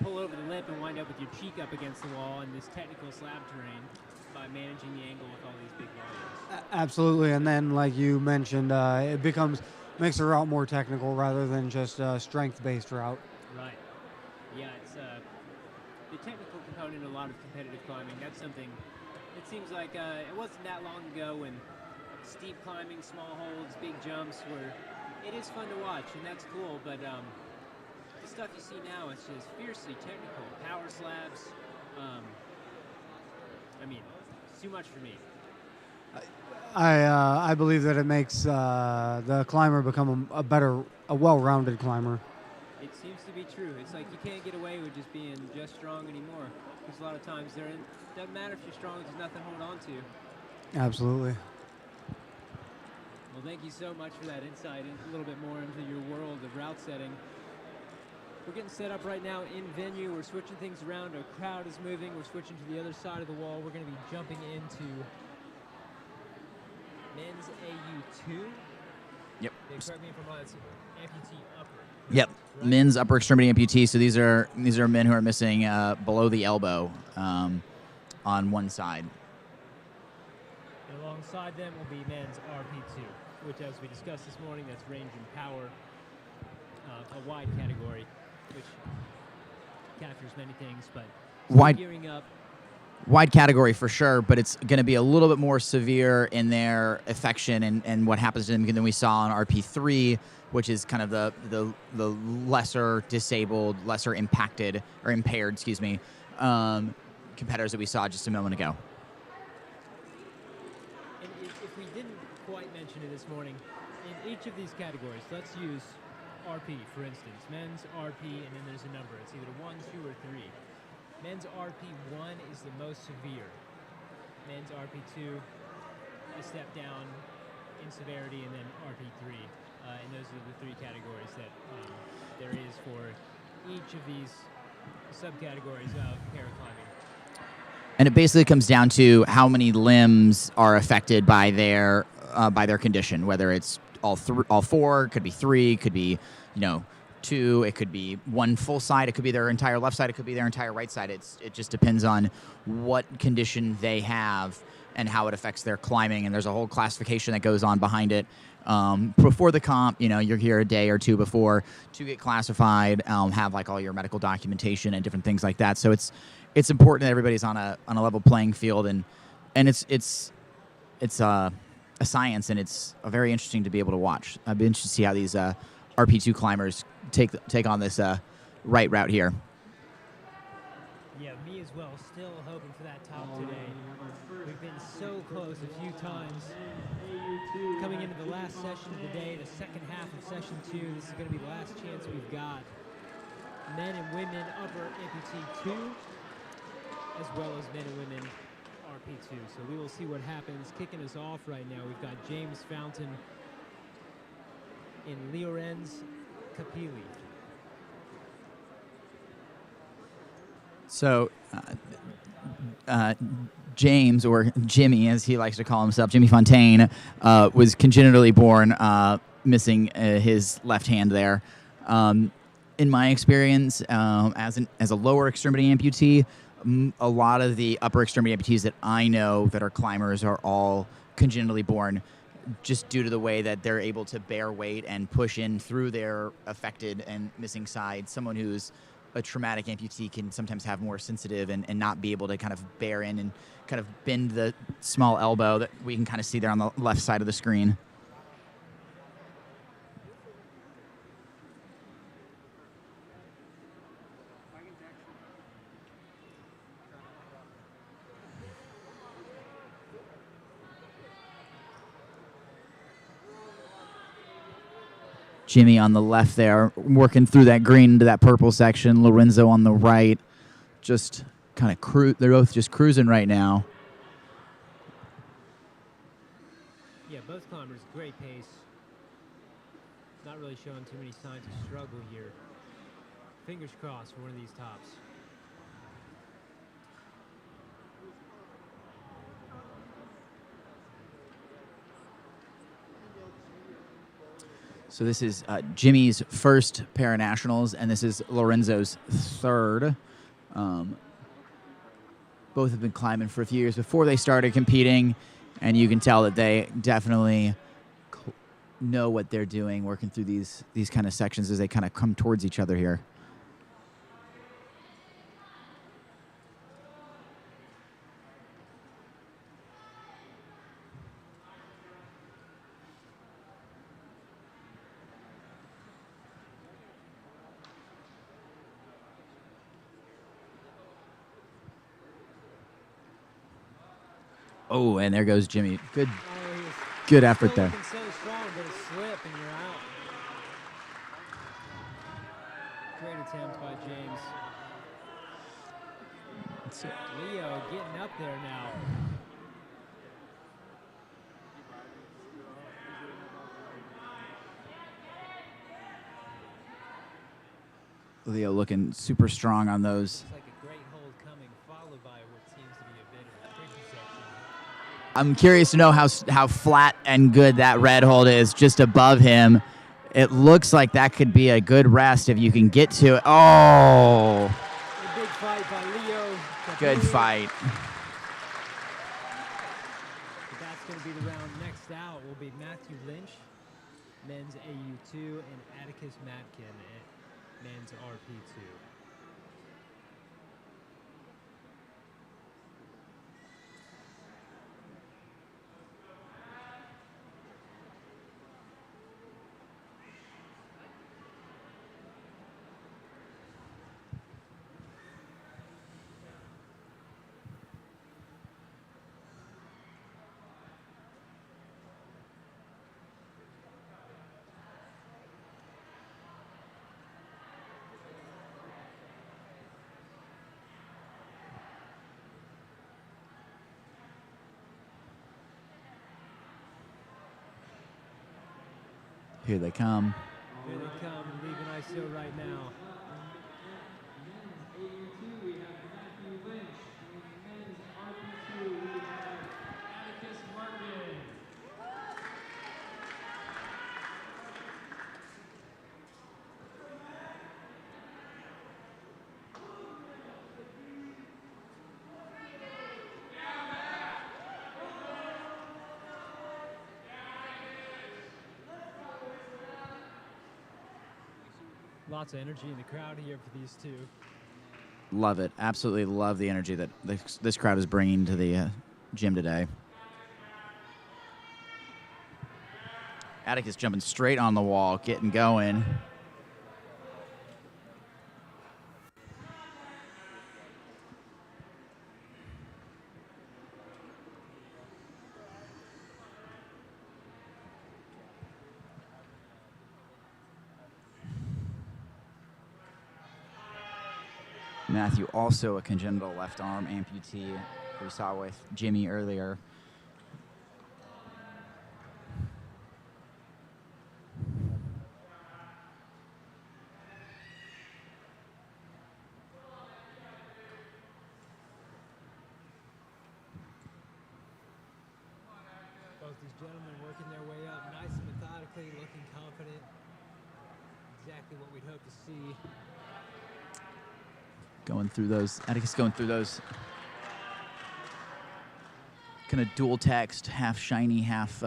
pull over the lip and wind up with your cheek up against the wall in this technical slab terrain by managing the angle with all these big volumes. Absolutely, and then like you mentioned, it makes the route more technical rather than just a strength-based route. Right. Yeah, it's the technical component in a lot of competitive climbing. That's something. It seems like it wasn't that long ago when steep climbing, small holds, big jumps it is fun to watch, and that's cool. But the stuff you see now is just fiercely technical. Power slabs. It's too much for me. I believe that it makes the climber become a well-rounded climber. It seems to be true. It's like you can't get away with just being just strong anymore. Because a lot of times doesn't matter if you're strong, there's nothing to hold on to. Absolutely. Well, thank you so much for that insight and a little bit more into your world of route setting. We're getting set up right now in venue. We're switching things around. Our crowd is moving. We're switching to the other side of the wall. We're going to be jumping into men's AU2. Yep. Correct me if I'm wrong. It's amputee upper. Yep. Right? Men's upper extremity amputee. So these are men who are missing below the elbow on one side. And alongside them will be men's RP2, which, as we discussed this morning, that's range and power, a wide category, which captures many things, but gearing up. Wide category for sure, but it's going to be a little bit more severe in their affection and what happens to them than we saw on RP3, which is kind of the lesser disabled, lesser impacted or impaired, competitors that we saw just a moment ago. And if we didn't quite mention it this morning, in each of these categories, let's use RP, for instance. Men's RP, and then there's a number. It's either 1, 2, or 3. Men's RP1 is the most severe. Men's RP2, a step down in severity, and then RP3. And those are the 3 categories that there is for each of these subcategories of paraclimbing. And it basically comes down to how many limbs are affected by their condition, whether it's all 4, could be 3, could be 2, it could be one full side, it could be their entire left side, it could be their entire right side. It just depends on what condition they have and how it affects their climbing. And there's a whole classification that goes on behind it. Before the comp, you're here a day or two before to get classified, have like all your medical documentation and different things like that. So it's important that everybody's on a level playing field, and it's a science, and it's very interesting to be able to watch. I've been interested to see how these RP2 climbers take on this right route here. Yeah, me as well. Still hoping for that top today. We've been so close a few times. Coming into the last session of the day, the second half of session 2, this is going to be the last chance we've got. Men and women upper amputee 2, as well as men and women RP2. So we will see what happens. Kicking us off right now, we've got James Fountain and Lorenz Capili. So, James, or Jimmy, as he likes to call himself, Jimmy Fontaine, was congenitally born missing his left hand there. In my experience, as a lower extremity amputee, a lot of the upper extremity amputees that I know that are climbers are all congenitally born, just due to the way that they're able to bear weight and push in through their affected and missing side. Someone who's a traumatic amputee can sometimes have more sensitive and not be able to kind of bear in and kind of bend the small elbow that we can kind of see there on the left side of the screen. Jimmy on the left there, working through that green into that purple section. Lorenzo on the right, just kind of they're both just cruising right now. Yeah, both climbers, great pace. Not really showing too many signs of struggle here. Fingers crossed for one of these tops. So this is Jimmy's first Paranationals, and this is Lorenzo's third. Both have been climbing for a few years before they started competing, and you can tell that they definitely know what they're doing, working through these kind of sections as they kind of come towards each other here. Oh, and there goes Jimmy. Good effort there. So strong, but a slip and you're out. Great attempt by James. Leo getting up there now. Leo looking super strong on those. Looks like a great hold coming, followed by what seems to be a bit of a tricky section. I'm curious to know how flat and good that red hold is just above him. It looks like that could be a good rest if you can get to it. Oh! A big fight by Leo. Good fight. But that's going to be the round. Next out will be Matthew Lynch, men's AU2, and Atticus Matkin, men's RP2. Here they come. Here they come, leaving ISO right now. AU2, we have Matthew Lynch. Men's RP2, we have Atticus Martin. Lots of energy in the crowd here for these two. Love it. Absolutely love the energy that this crowd is bringing to the gym today. Atticus jumping straight on the wall, getting going. Matthew, also a congenital left arm amputee, we saw with Jimmy earlier. Both these gentlemen working their way up nice and methodically, looking confident. Exactly what we'd hope to see. Going through those, Atticus going through those kind of dual text, half shiny, half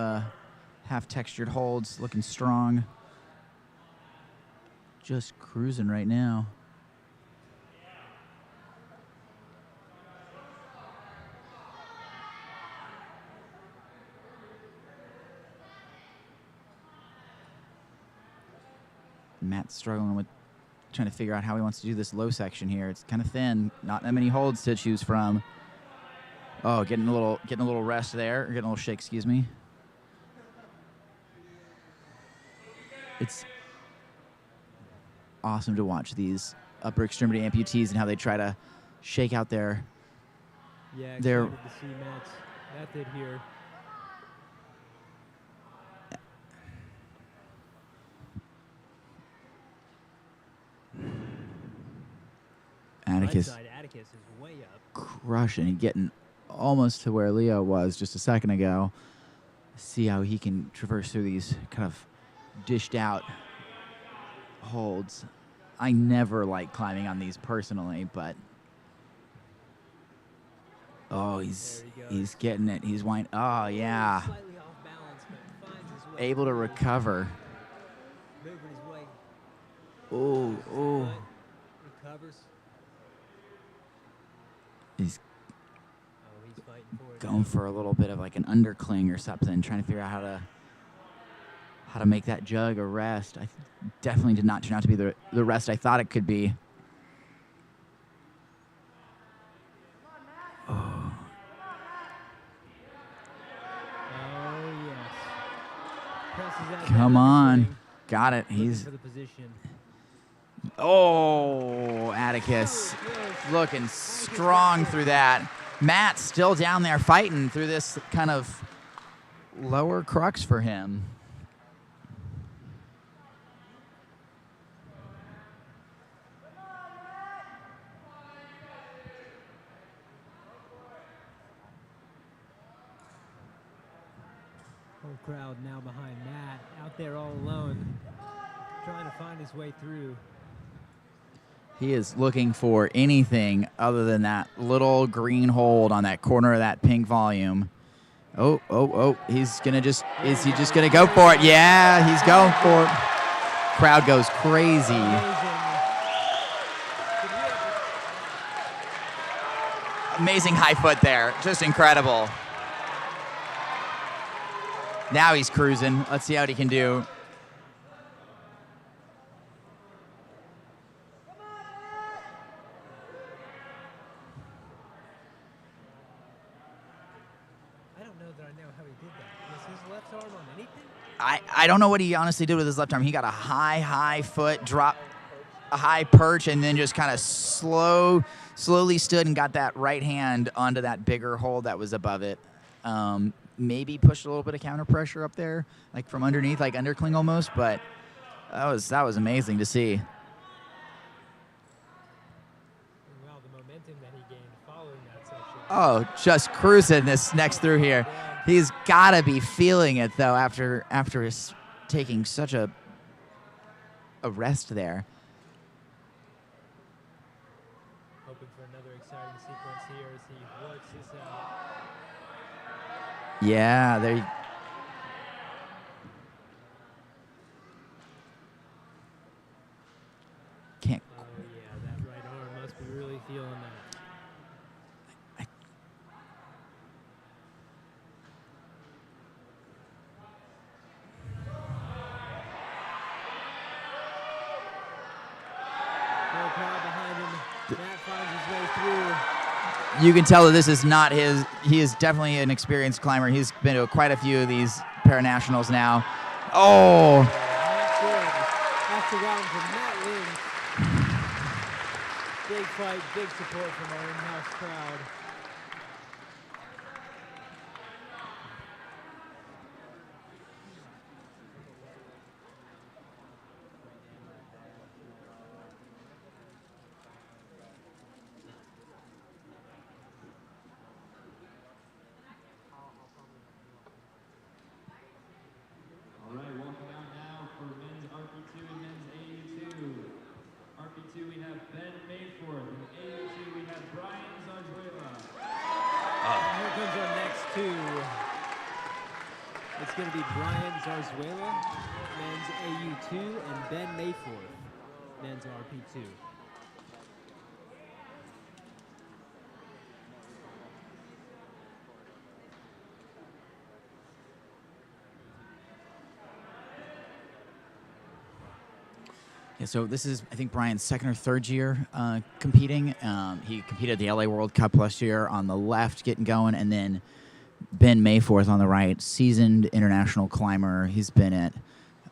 textured holds, looking strong. Just cruising right now. Matt's struggling with trying to figure out how he wants to do this low section here. It's kind of thin, not that many holds to choose from. Oh, getting a little rest there, or getting a little shake, excuse me. It's awesome to watch these upper extremity amputees and how they try to shake out their Yeah, excited to see Matt's method here. Atticus Right side, Atticus is way up. crushing, getting almost to where Leo was just a second ago. See how he can traverse through these kind of dished out holds. I never like climbing on these personally, but oh, he's getting it. He's winding. Oh yeah, Slightly off balance, but finds his way. able to recover. Moving his way. Oh, oh. Recovers. He's Oh, he's fighting for it. going for a little bit of like an undercling or something, trying to figure out how to make that jug a rest. I definitely did not turn out to be the rest I thought it could be. Oh, Oh, yes. Presses out come that on. undercling, Got it. looking He's, for the position. oh, Atticus looking strong through that. Matt still down there fighting through this kind of lower crux for him. Whole crowd now behind Matt, out there all alone, trying to find his way through. He is looking for anything other than that little green hold on that corner of that pink volume. Oh, oh, oh. He's going to just, is he just going to go for it? Yeah, he's going for it. Crowd goes crazy. Amazing high foot there. Just incredible. Now he's cruising. Let's see what he can do. I don't know that I know how he did that. Was his left arm on anything? I don't know what he honestly did with his left arm. He got a high foot, drop a high perch, and then just kind of slowly stood and got that right hand onto that bigger hole that was above it. Maybe pushed a little bit of counter pressure up there, like from underneath, like undercling almost, but that was amazing to see. Wow, the momentum that he gained following that section. Oh, just cruising this next through here. He's got to be feeling it, though, after his taking such a rest there. Hoping for another exciting sequence here as he works this out. Yeah, there. feeling that? No crowd behind him. Matt finds his way through. You can tell that this is not his. He is definitely an experienced climber. He's been to quite a few of these Paranationals now. Oh, Not good. That's the round for Matt Lynch. Big fight, big support from our in-house crowd. All right, walking out now for men's RP2 and men's AU2. RP2 we have Ben Mayforth, and AU2 we have Brian Zarzuela. And here comes our next two. It's going to be Brian Zarzuela, men's AU2, and Ben Mayforth, men's RP2. yeah. So this is, I think, Brian's second or third year competing. He competed at the LA World Cup last year on the left, getting going, and then Ben Mayforth on the right, seasoned international climber. He's been at,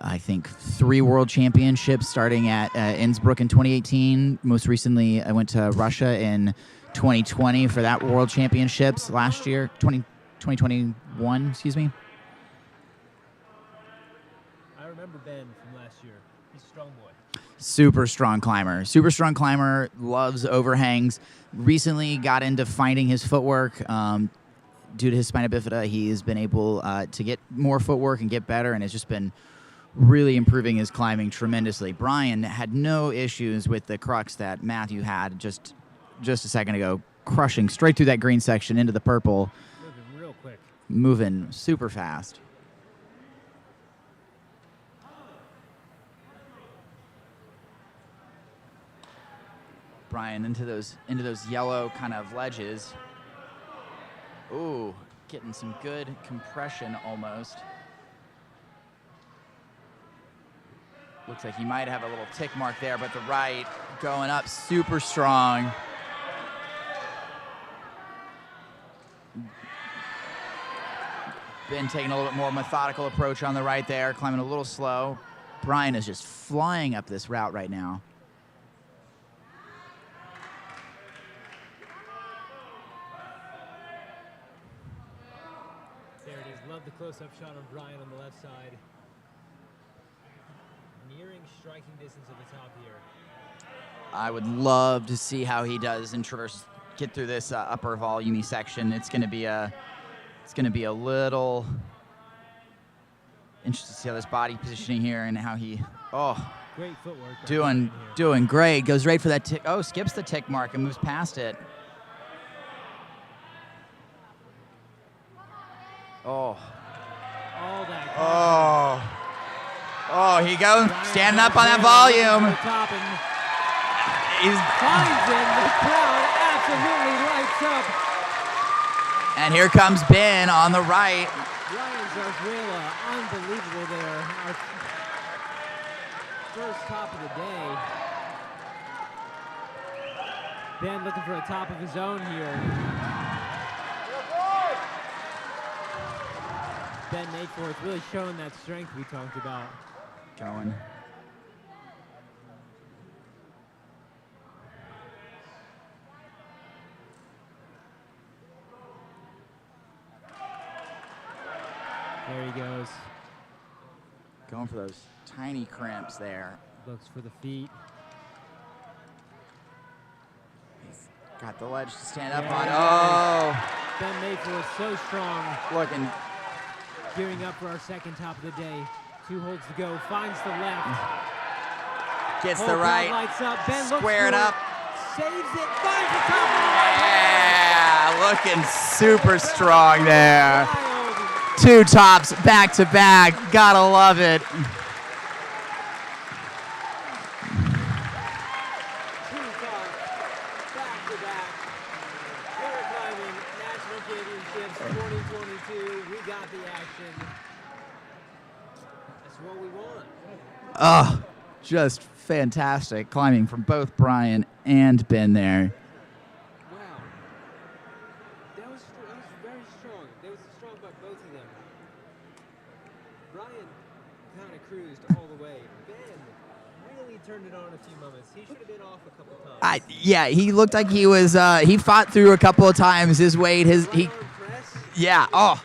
I think, 3 world championships, starting at Innsbruck in 2018. Most recently, I went to Russia in 2020 for that world championships last year, 2021, excuse me. I remember Ben from last year. He's a strong boy. Super strong climber, loves overhangs. Recently got into finding his footwork. Due to his spina bifida, he has been able to get more footwork and get better, and has just been really improving his climbing tremendously. Brian had no issues with the crux that Matthew had just a second ago, crushing straight through that green section into the purple, Moving real quick. moving super fast. Brian into those yellow kind of ledges. Ooh, getting some good compression almost. Looks like he might have a little tick mark there, but the right going up super strong. Ben taking a little bit more methodical approach on the right there, climbing a little slow. Brian is just flying up this route right now. There it is. Love the close-up shot on Brian on the left side. Nearing striking distance at the top here. I would love to see how he does in traverse, get through this upper volume section. It's going to be a little interesting to see how this body positioning here and how he, Great footwork. by doing Brian here. doing great. Goes right for that tick. Oh, skips the tick mark and moves past it. Oh, All that. oh, he goes Brian standing up on that Zarzuela volume. to the top and He's, finds him. The crowd absolutely lights up. and here comes Ben on the right. Brian Zarzuela, unbelievable there. Our first top of the day. Ben looking for a top of his own here. Ben Mayforth really showing that strength we talked about. Going. There he goes. Going for those tiny crimps there. Looks for the feet. He's got the ledge to stand up Yeah. on. Oh, Ben Mayforth so strong. looking. Gearing up for our second top of the day. 2 holds to go. Finds the left. Gets Whole the crowd right. lights up. Ben looks Square it for up. Saves it. Finds the top of the right. Yeah, looking super strong there. Wild. 2 tops back to back. Gotta love it. 2 tops back to Championships 2022. We got the action. That's what we want. Oh, just fantastic climbing from both Brian and Ben there. Wow. That was very strong. That was strong by both of them. Brian kind of cruised all the way. Ben really turned it on a few moments. He should have been off a couple times. Yeah, he looked like he was. He fought through a couple of times. His weight, yeah. Oh,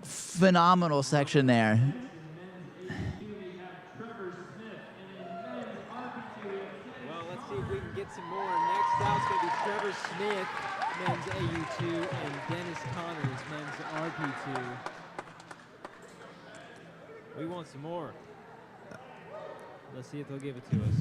phenomenal section there. Well, let's see if we can get some more. Next out's going to be Trevor Smith, men's AU2, and Dennis Connors, men's RP2. We want some more. Let's see if they'll give it to us.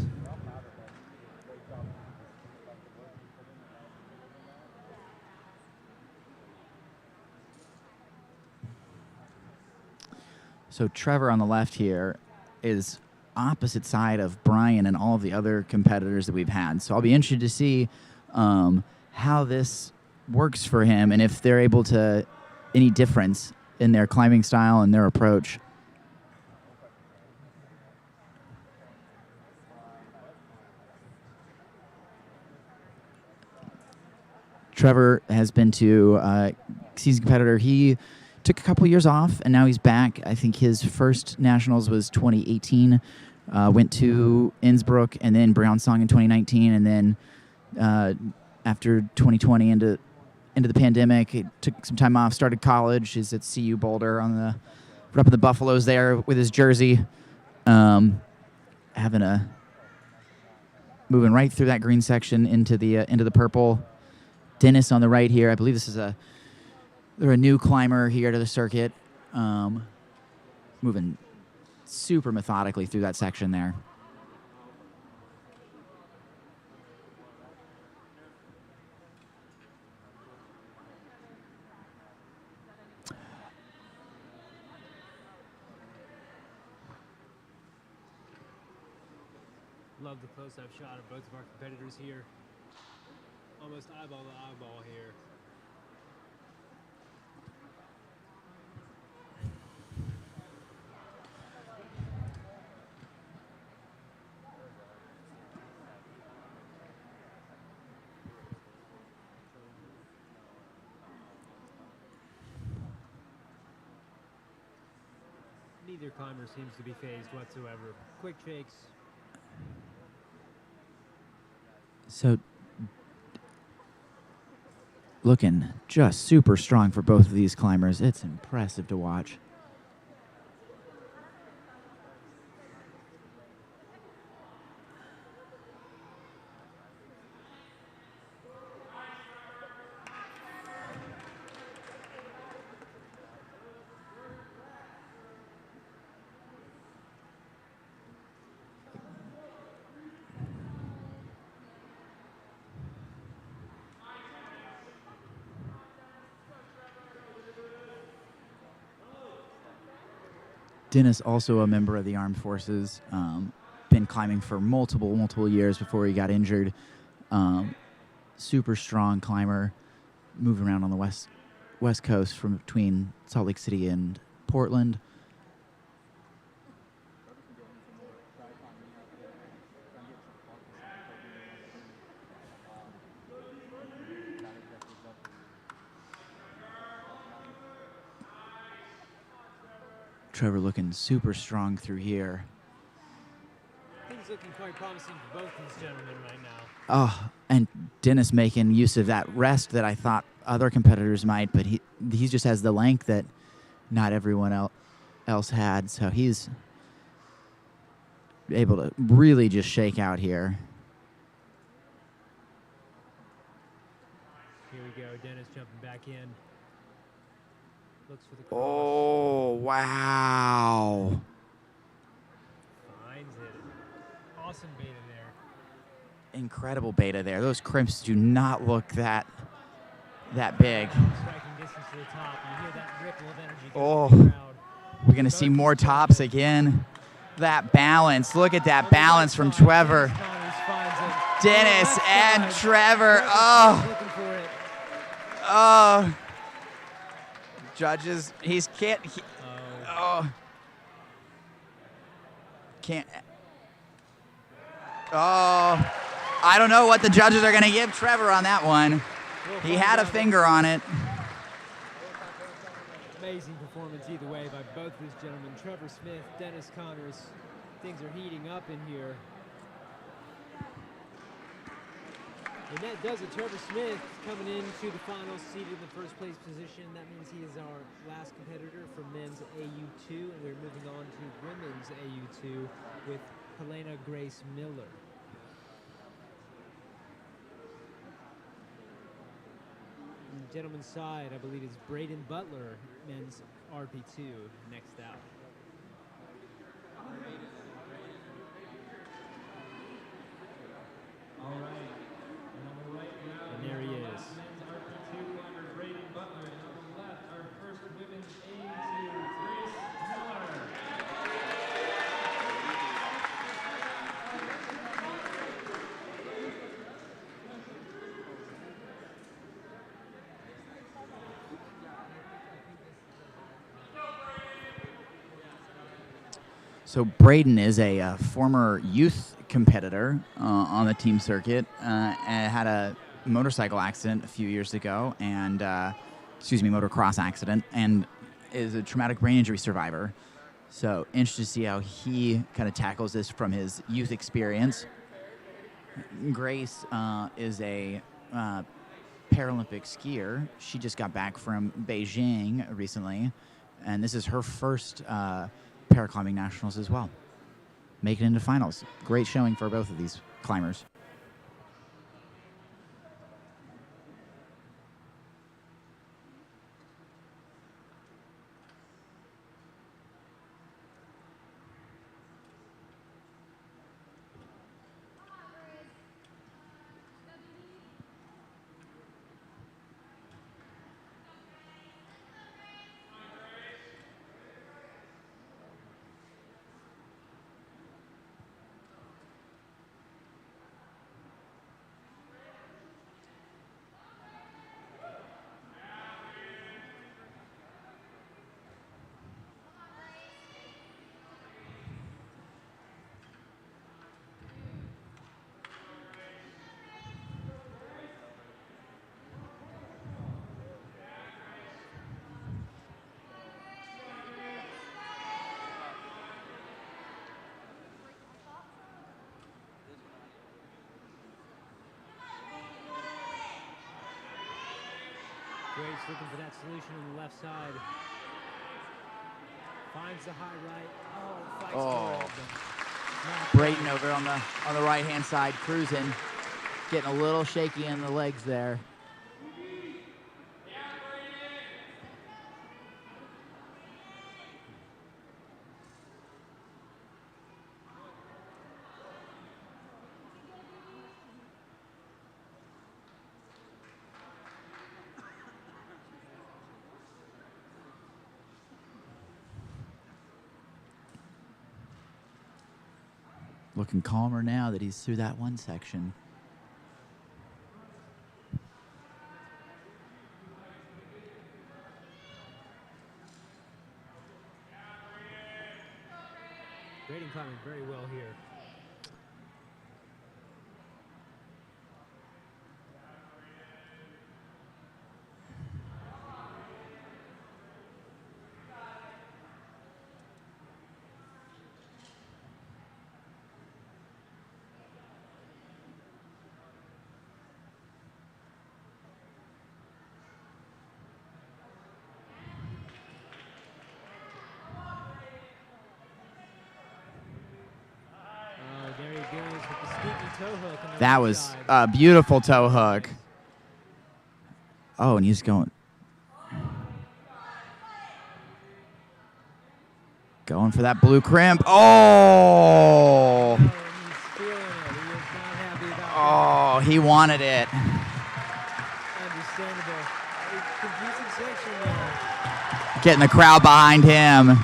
So Trevor on the left here is opposite side of Brian and all of the other competitors that we've had. So I'll be interested to see how this works for him and if they're able to, any difference in their climbing style and their approach. Trevor has been to season competitor. He took a couple years off, and now he's back. I think his first nationals was 2018. Went to Innsbruck and then Briansong in 2019, and then after 2020 into the pandemic, he took some time off. Started college. He's at CU Boulder on the up in the Buffaloes there with his jersey, moving right through that green section into the purple. Dennis on the right here. I believe this is they're a new climber here to the circuit, moving super methodically through that section there. Love the close-up shot of both of our competitors here. Almost eyeball to eyeball here. Neither climber seems to be phased whatsoever. Quick shakes. So looking just super strong for both of these climbers. It's impressive to watch. Dennis, also a member of the Armed Forces, been climbing for multiple years before he got injured. Super strong climber, moving around on the west coast from between Salt Lake City and Portland. Trevor looking super strong through here. Things looking quite promising for both these gentlemen right now. Oh, and Dennis making use of that rest that I thought other competitors might, but he just has the length that not everyone else had, so he's able to really just shake out here. Here we go, Dennis jumping back in. Looks for the cross. Oh, wow. Finds it. Awesome beta there. Incredible beta there. Those crimps do not look that big. Striking distance to the top. You hear that ripple of energy going Oh. through the crowd. We're going to see more tops again. That balance. Look at that balance from Trevor. Connors finds it. Dennis Left and side. Trevor. Trevor's Oh. looking for it. Judges, he's can't. Oh, can't. Oh, I don't know what the judges are going to give Trevor on that one. He had a finger on it. Amazing performance either way by both these gentlemen. Trevor Smith, Dennis Connors. Things are heating up in here. And that does it. Trevor Smith coming into the finals, seated in the first place position. That means he is our last competitor for men's AU2, and we're moving on to women's AU2 with Helena Grace Miller. On the gentleman's side, I believe, is Braden Butler, men's RP2, next out. All right. And on the right now, And there he is. men's RP2 under Braden Butler, and on the left, our first women's A2, Grace Miller. So Braden is a former youth competitor on the team circuit. And had a motorcycle accident a few years ago, and motocross accident, and is a traumatic brain injury survivor. So interested to see how he kind of tackles this from his youth experience. Grace is a Paralympic skier. She just got back from Beijing recently, and this is her first Paraclimbing Nationals as well. Making it into finals. Great showing for both of these climbers. Grace looking for that solution on the left side. Finds the high right. Oh, fights for it, but not Braden quite. over on the right hand side, cruising, getting a little shaky in the legs there. Looking calmer now that he's through that one section. Braden climbing very well here. Oh, there he goes with the sneaky toe hook on the That right was side. a beautiful toe hook. Oh, and he's going for that blue crimp. Oh! Oh, and he's feeling it. He is not happy about Oh, he wanted it. that. Understandable. A confusing section there. Getting the crowd behind him.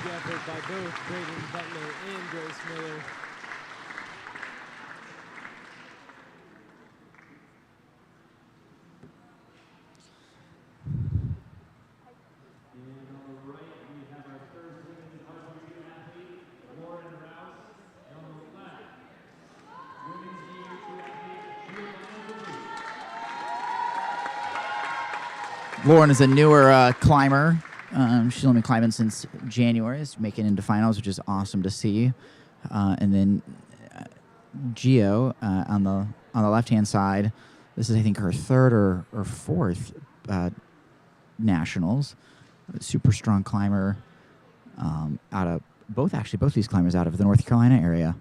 effort by both Braden Butler and Grace Miller. Lauren is a newer climber. She's only been climbing since January. Is making it into finals, which is awesome to see. And then Gio on the left-hand side. This is, I think, her third or fourth nationals. A super strong climber. Out of both these climbers out of the North Carolina area.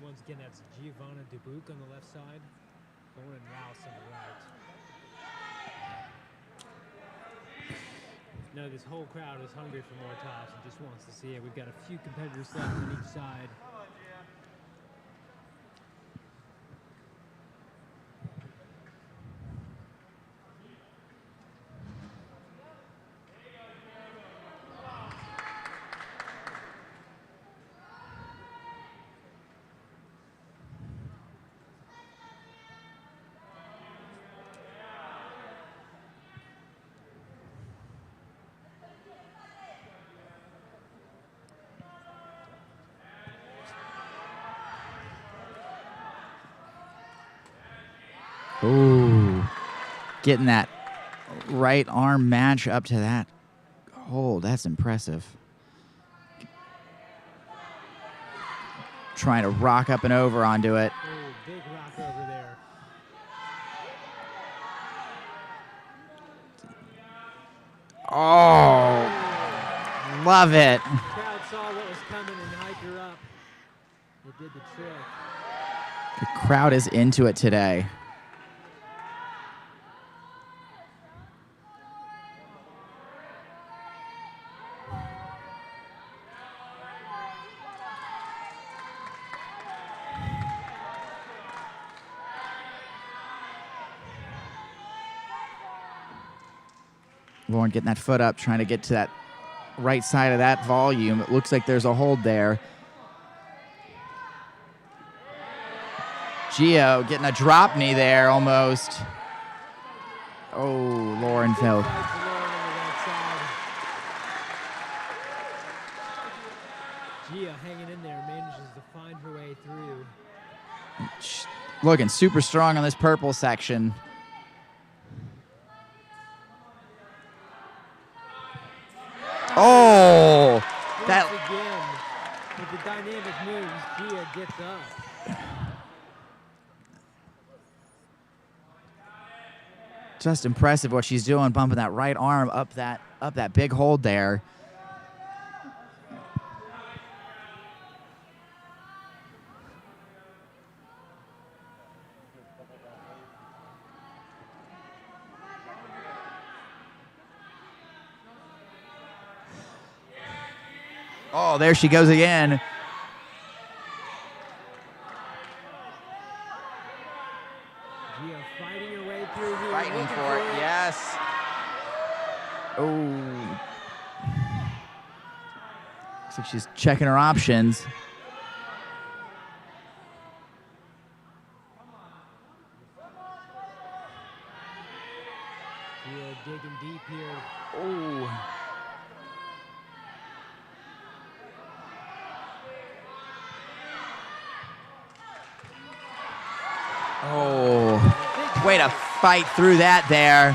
Once again, that's Giovanna Dubuque on the left side. Lauren Rouse on the right. No, this whole crowd is hungry for more tops and just wants to see it. We've got a few competitors left on each side. Ooh, getting that right arm match up to that hold. That's impressive. Trying to rock up and over onto it. Oh, big rock over there. Oh, love it. The crowd saw what was coming and hyped her up. It did the trick. The crowd is into it today. Lauren getting that foot up, trying to get to that right side of that volume. It looks like there's a hold there. Gio getting a drop knee there almost. Oh, Lauren fell. Gia hanging in there, manages to find her way through. Looking super strong on this purple section. Oh, that again, with the dynamic moves, Gia gets up. just impressive what she's doing, bumping that right arm up that big hold there. Oh, there she goes again. Gia fighting her way through here. Fighting for it, yes. Oh. Looks like she's checking her options. Gia digging deep here. Oh. Oh, way to fight through that there.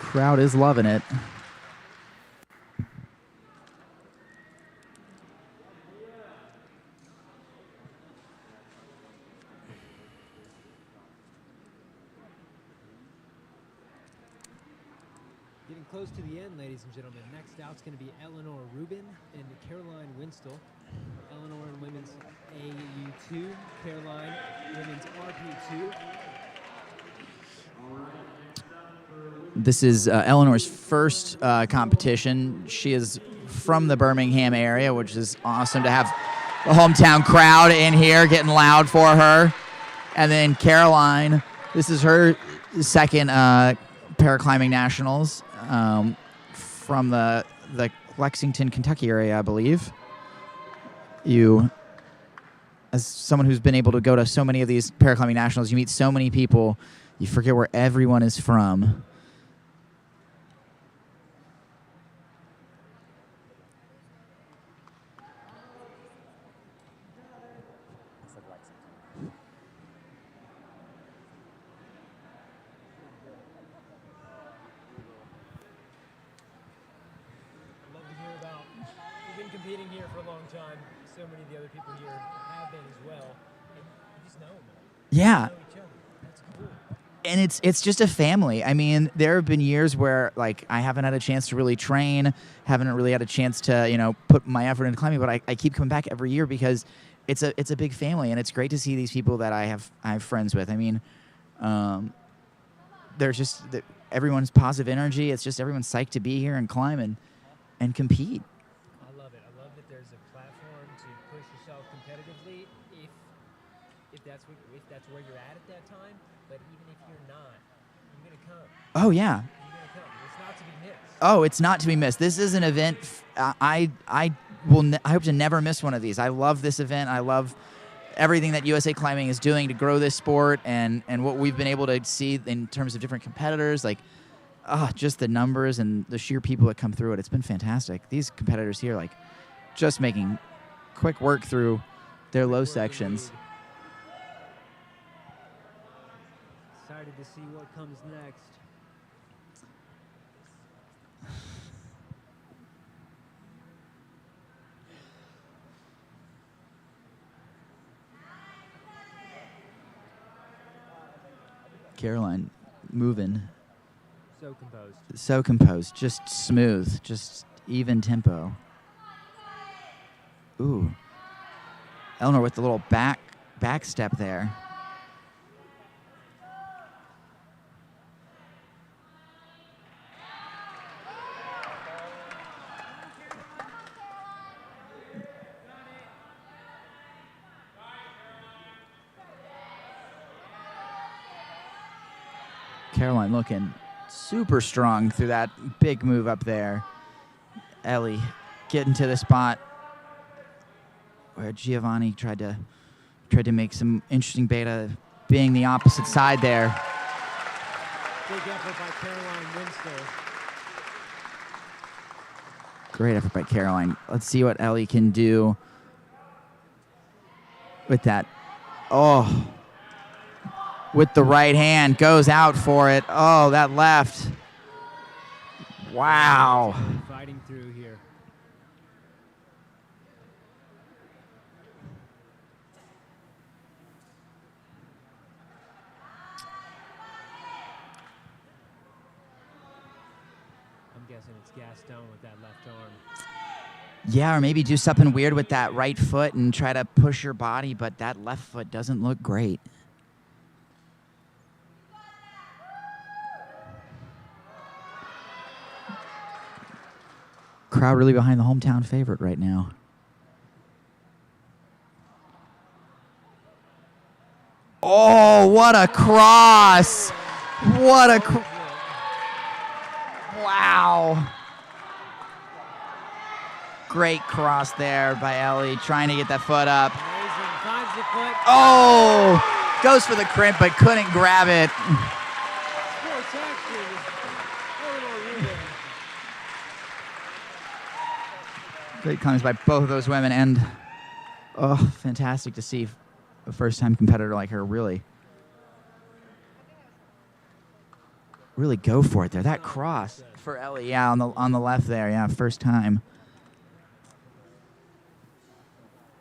Crowd is loving it. Getting close to the end, ladies and gentlemen. Next out's going to be Eleanor Rubin and Caroline Winstel. Eleanor in women's AU2, Caroline women's RP2. This is Eleanor's first competition. She is from the Birmingham area, which is awesome to have the hometown crowd in here getting loud for her. And then Caroline, this is her second paraclimbing nationals from the Lexington, Kentucky area, I believe. You, as someone who's been able to go to so many of these paraclimbing nationals, you meet so many people, you forget where everyone is from. I'd love to hear about. You've been competing here for a long time. So many of the other people here have been as well. And you just know them all. Yeah. You know each other. That's cool. And it's just a family. I mean, there have been years where like I haven't had a chance to really train, haven't really had a chance to, you know, put my effort into climbing, but I keep coming back every year because it's a big family, and it's great to see these people that I have friends with. I mean, there's just everyone's positive energy. It's just everyone's psyched to be here and climb and compete. I love it. I love that there's a platform to push yourself competitively if that's where you're at that time. But even if you're not, you're gonna come. Oh yeah. You're gonna come. It's not to be missed. Oh, it's not to be missed. This is an event. I hope to never miss one of these. I love this event. I love everything that USA Climbing is doing to grow this sport, and what we've been able to see in terms of different competitors. Like, just the numbers and the sheer people that come through it. It's been fantastic. These competitors here, like, just making quick work through their low sections. Excited to see what comes next. Caroline moving. So composed. So composed, just smooth, just even tempo. Ooh. Eleanor with the little back step there. Caroline looking super strong through that big move up there. Ellie getting to the spot where Giovanni tried to make some interesting beta, being the opposite side there. Big effort by Caroline Winster. Great effort by Caroline. Let's see what Ellie can do with that. Oh. With the right hand, goes out for it. Oh, that left. Wow. Fighting through here. I'm guessing it's Gaston with that left arm. Yeah, or maybe do something weird with that right foot and try to push your body, but that left foot doesn't look great. Crowd really behind the hometown favorite right now. Oh, what a cross! What a wow! Great cross there by Ellie, trying to get that foot up. Amazing. Finds the foot. Oh! Goes for the crimp, but couldn't grab it. Sports action. Eleanor Rubin. Great climbs by both of those women, and fantastic to see a first-time competitor like her really go for it there. That cross for Ellie, yeah, on the left there, yeah, first time.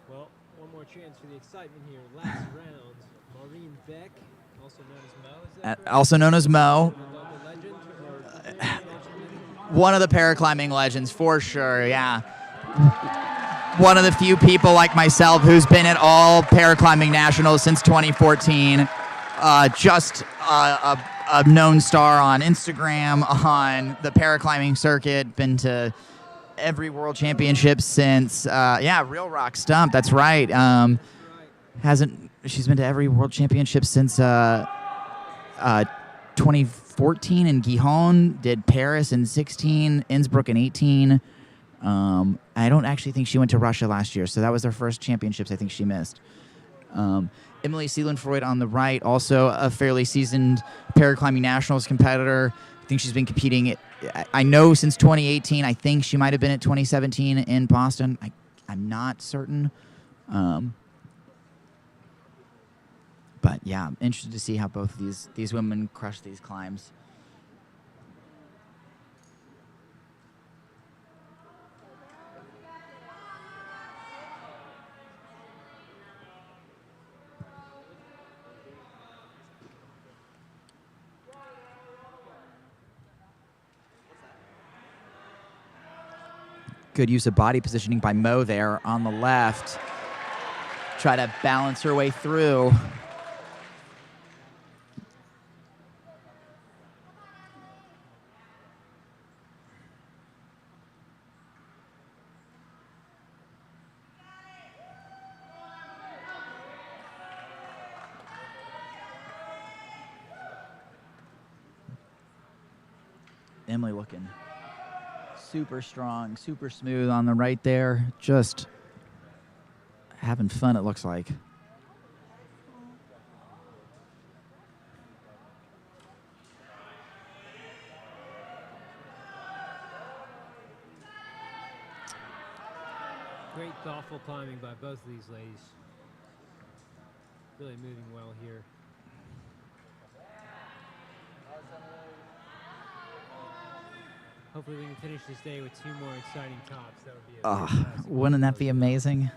Well, one more chance for the excitement here. Last round, Maureen Beck, also known as Mo. Is that correct? Also known as Mo, Local legend or one of the paraclimbing legends for sure, yeah. One of the few people like myself who's been at all paraclimbing nationals since 2014. Just a known star on Instagram, on the paraclimbing circuit. Been to every world championship since, Real Rock Stump. That's right. She's been to every world championship since 2014 in Gijón, did Paris in 16, Innsbruck in 18. I don't actually think she went to Russia last year, so that was her first championships I think she missed. Emily Seelenfreud on the right, also a fairly seasoned paraclimbing nationals competitor. I think she's been competing, I know since 2018. I think she might have been at 2017 in Boston. I'm not certain. But yeah, I'm interested to see how both of these women crush these climbs. Good use of body positioning by Mo there on the left. Try to balance her way through. Emily looking super strong, super smooth on the right there. Just having fun, it looks like. Great thoughtful climbing by both of these ladies. Really moving well here. Hopefully we can finish this day with 2 more exciting tops. That would be a fantastic Wouldn't that be amazing?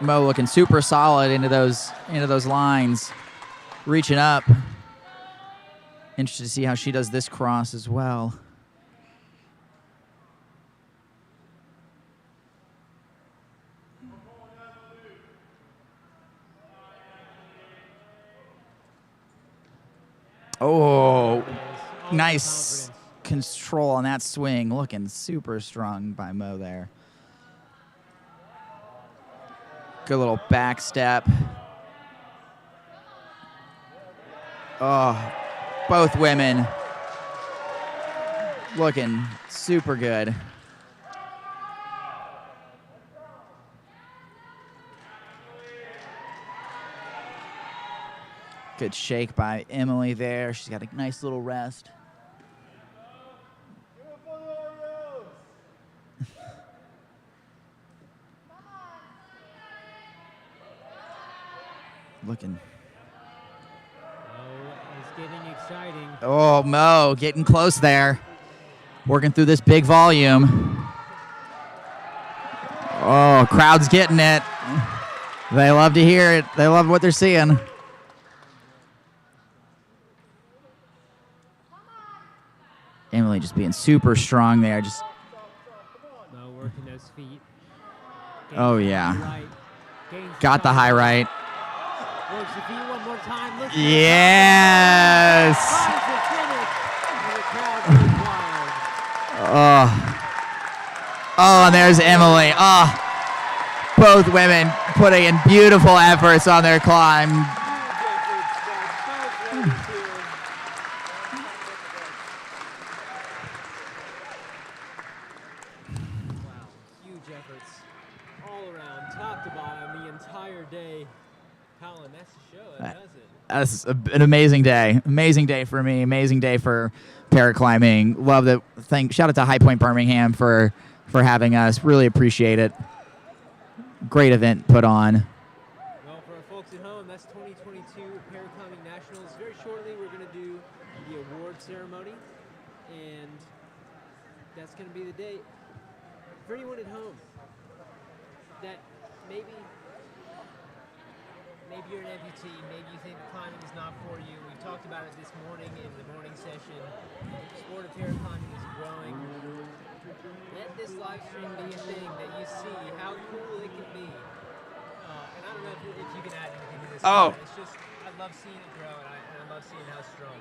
Mo looking super solid into those lines, reaching up. Interested to see how she does this cross as well. Oh, nice control on that swing. Looking super strong by Mo there. Good little back step. Oh, both women looking super good. Good shake by Emily there. She's got a nice little rest. Looking. It's getting exciting. Oh, Mo getting close there. Working through this big volume. Oh, crowd's getting it. They love to hear it. They love what they're seeing. Emily just being super strong there. Just. Mo working those feet. Oh, yeah. Right. Got the high right. Works the feet one more time. Looks Yes. Oh, and there's Emily. Oh, both women putting in beautiful efforts on their climb. Huge efforts all around, top to bottom, the entire day. Colin, that's the show. That does it. That's an amazing day. Amazing day for me. Amazing day for paraclimbing. Love that. Shout out to High Point Birmingham for having us. Really appreciate it. Great event put on. Well, for our folks at home, that's 2022 Paraclimbing Nationals. Very shortly, we're going to do the award ceremony, and that's going to be the day. For anyone at home that maybe you're an amputee, maybe you think climbing is not for you. We talked about it this morning in the morning session. The sport of paraclimbing is growing. Let this live stream be a thing that you see how cool it can be. And I don't know if you can add anything to this. Oh. It's just, I love seeing it grow, and I love about seeing how strong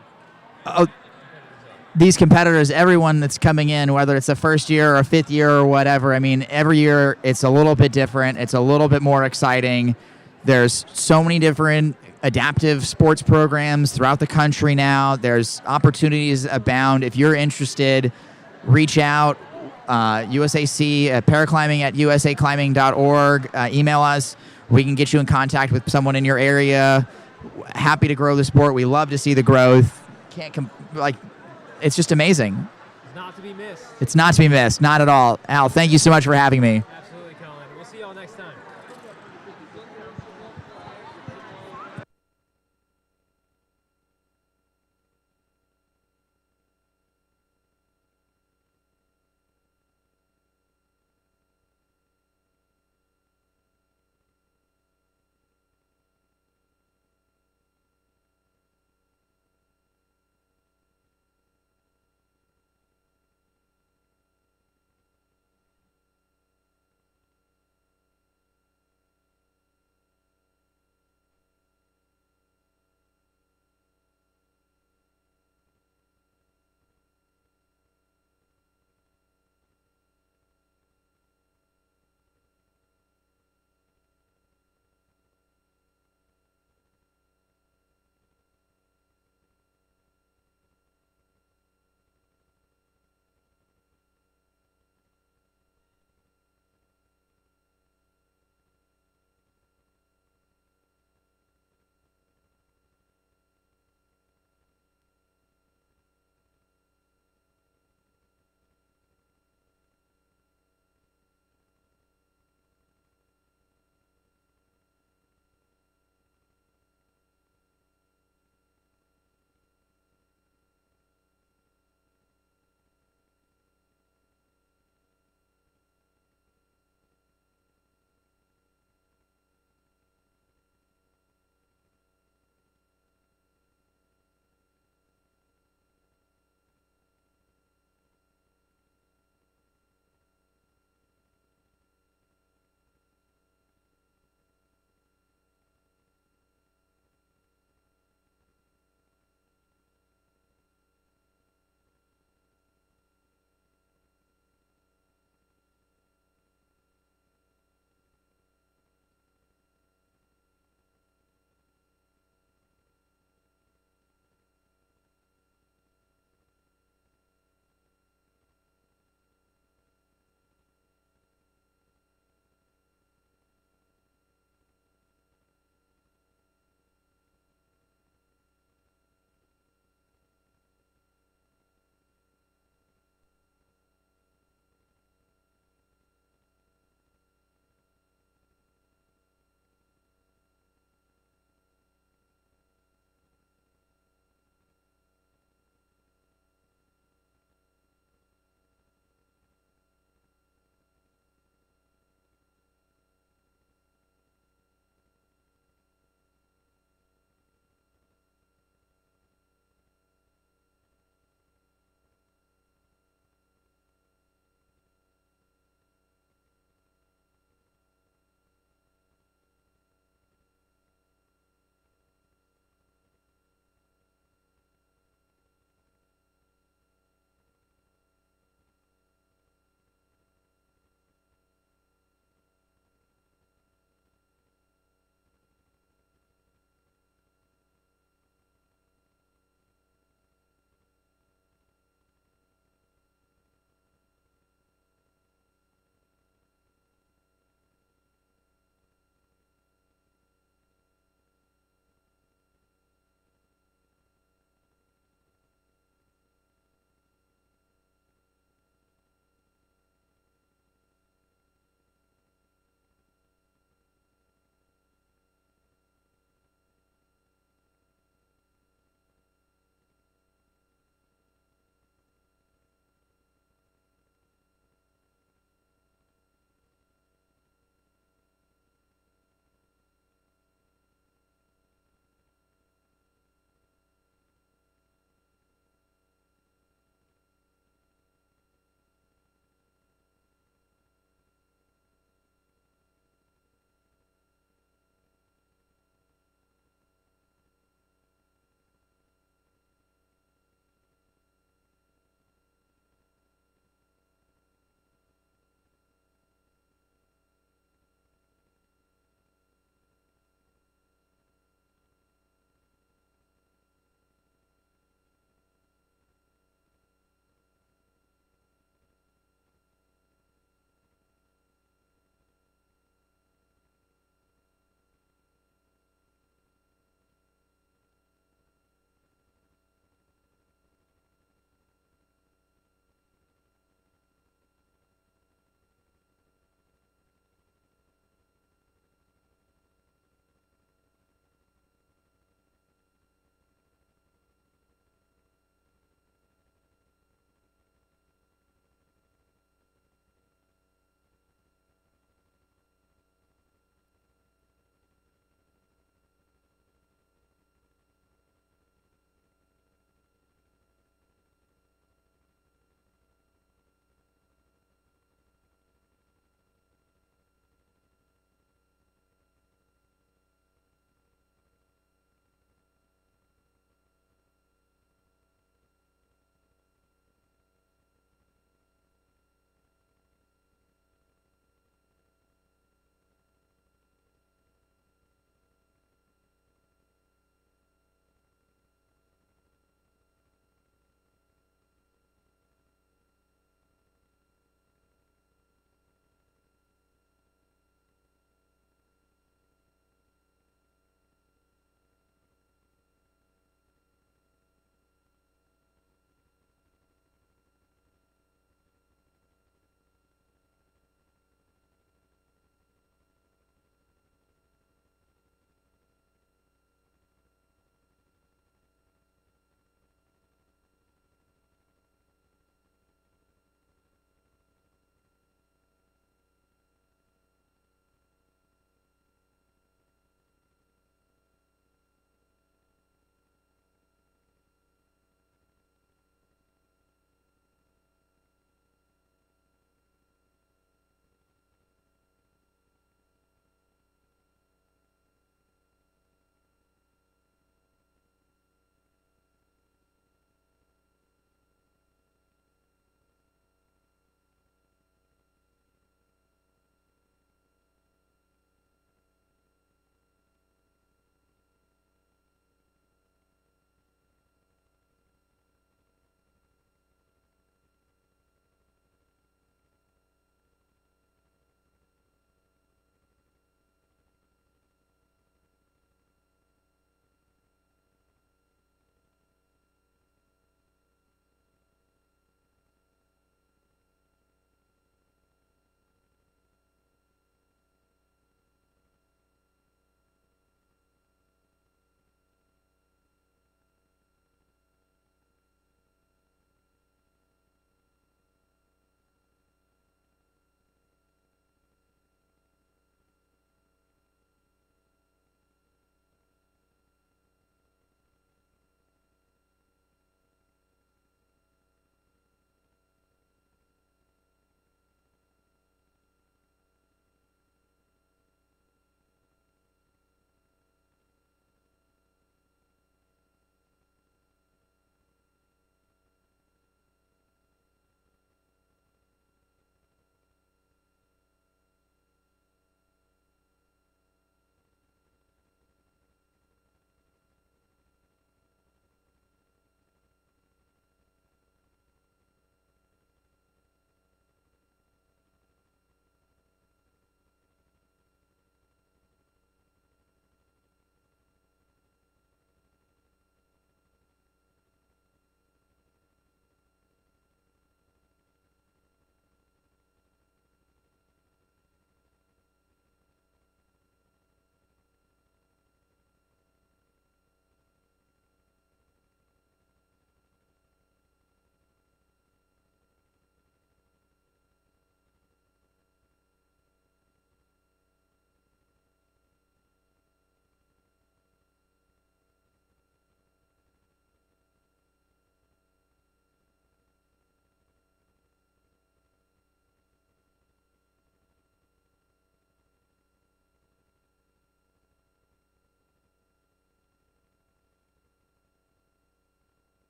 Oh, competitors are? these competitors, everyone that's coming in, whether it's a first year or a fifth year or whatever, I mean, every year it's a little bit different. It's a little bit more exciting. There's so many different adaptive sports programs throughout the country now. There's opportunities abound. If you're interested, reach out. USAC, paraclimbing at usaclimbing.org. Email us. We can get you in contact with someone in your area. Happy to grow the sport. We love to see the growth. It's just amazing. It's not to be missed. It's not to be missed. Not at all. Al, thank you so much for having me. Absolutely, Colin. We'll see you all next time.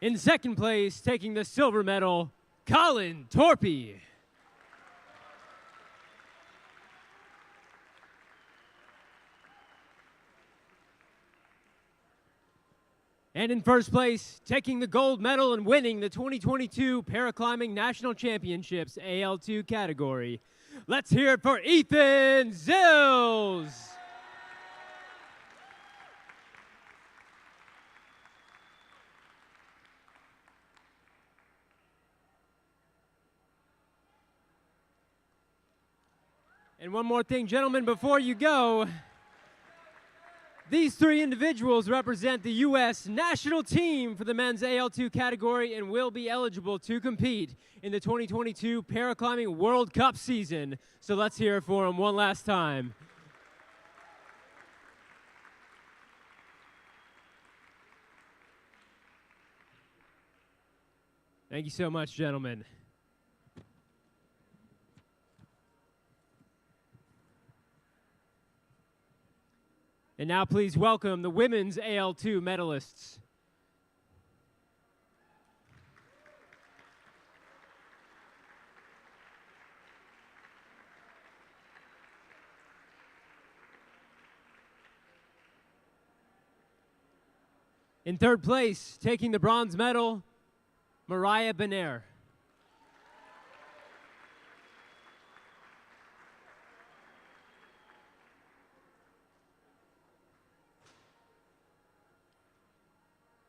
In second place, taking the silver medal, Colin Torpy. And in first place, taking the gold medal and winning the 2022 Paraclimbing National Championships AL2 category, let's hear it for Ethan Zills. And one more thing, gentlemen, before you go, these three individuals represent the U.S. national team for the men's AL2 category and will be eligible to compete in the 2022 Paraclimbing World Cup season. So let's hear it for them one last time. Thank you so much, gentlemen. And now please welcome the women's AL2 medalists. In third place, taking the bronze medal, Mariah Benair.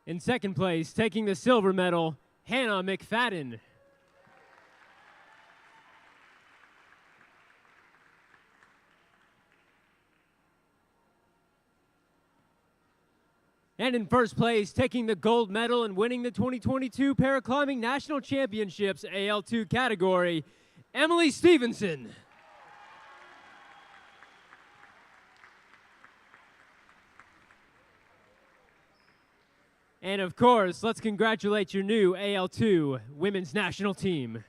In second place, taking the silver medal, Hannah McFadden. And in first place, taking the gold medal and winning the 2022 Paraclimbing National Championships AL2 category, Emily Stevenson. And of course, let's congratulate your new AL2 women's national team.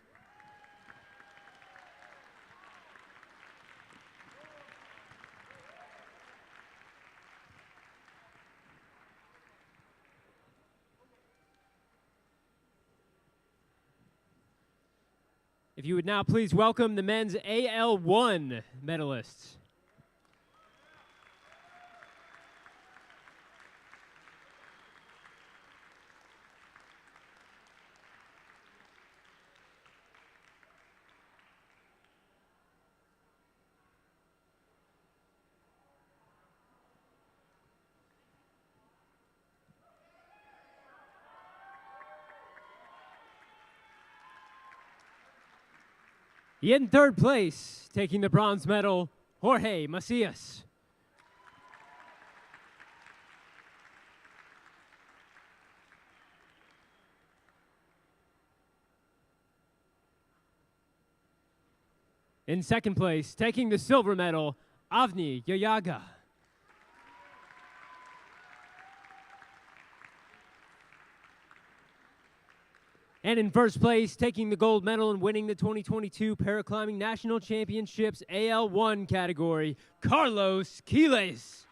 If you would now please welcome the men's AL1 medalists. In third place, taking the bronze medal, Jorge Macias. In second place, taking the silver medal, Avni Yayaga. And in first place, taking the gold medal and winning the 2022 Paraclimbing National Championships AL1 category, Carlos Quiles.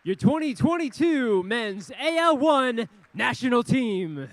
Your 2022 men's AL1 national team.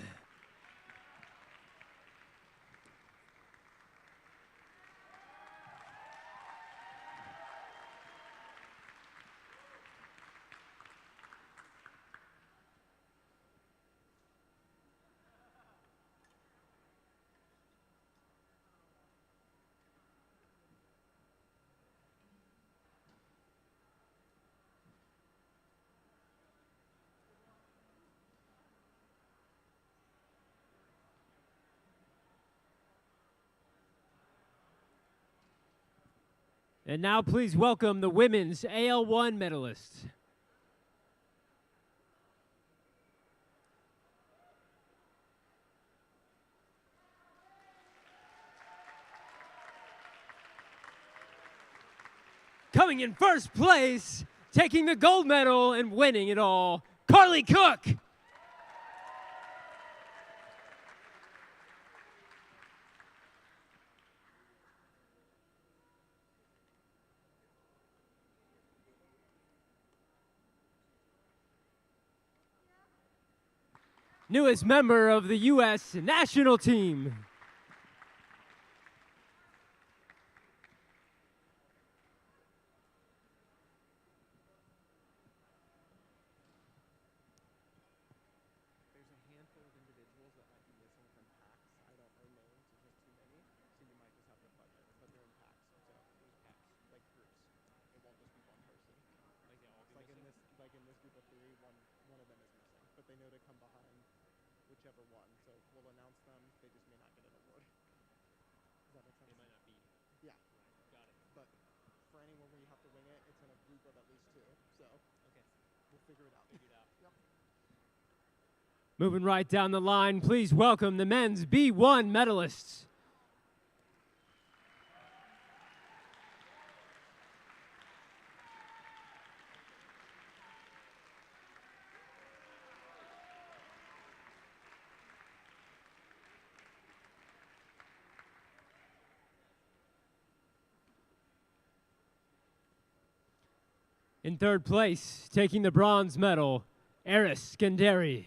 And now please welcome the women's AL1 medalists. Coming in first place, taking the gold medal and winning it all, Carly Cook. newest member of the U.S. national team. There's a handful of individuals that might be missing from packs. I don't know names, there's just too many, so you might just have to fudge it. But they're in packs, so there's packs, like groups. It won't just be one person. Like they all be Like missing? in this group of three, one of them is missing, but they know to come behind whichever one. So we'll announce them. They just may not get an award. Does that make sense? They might not be. Yeah, Got it. but for anyone where you have to wing it, it's in a group of at least two. So Okay. we'll figure it out. Figured out. Yep. Moving right down the line, please welcome the men's B1 medalists. In third place, taking the bronze medal, Eris Skanderi.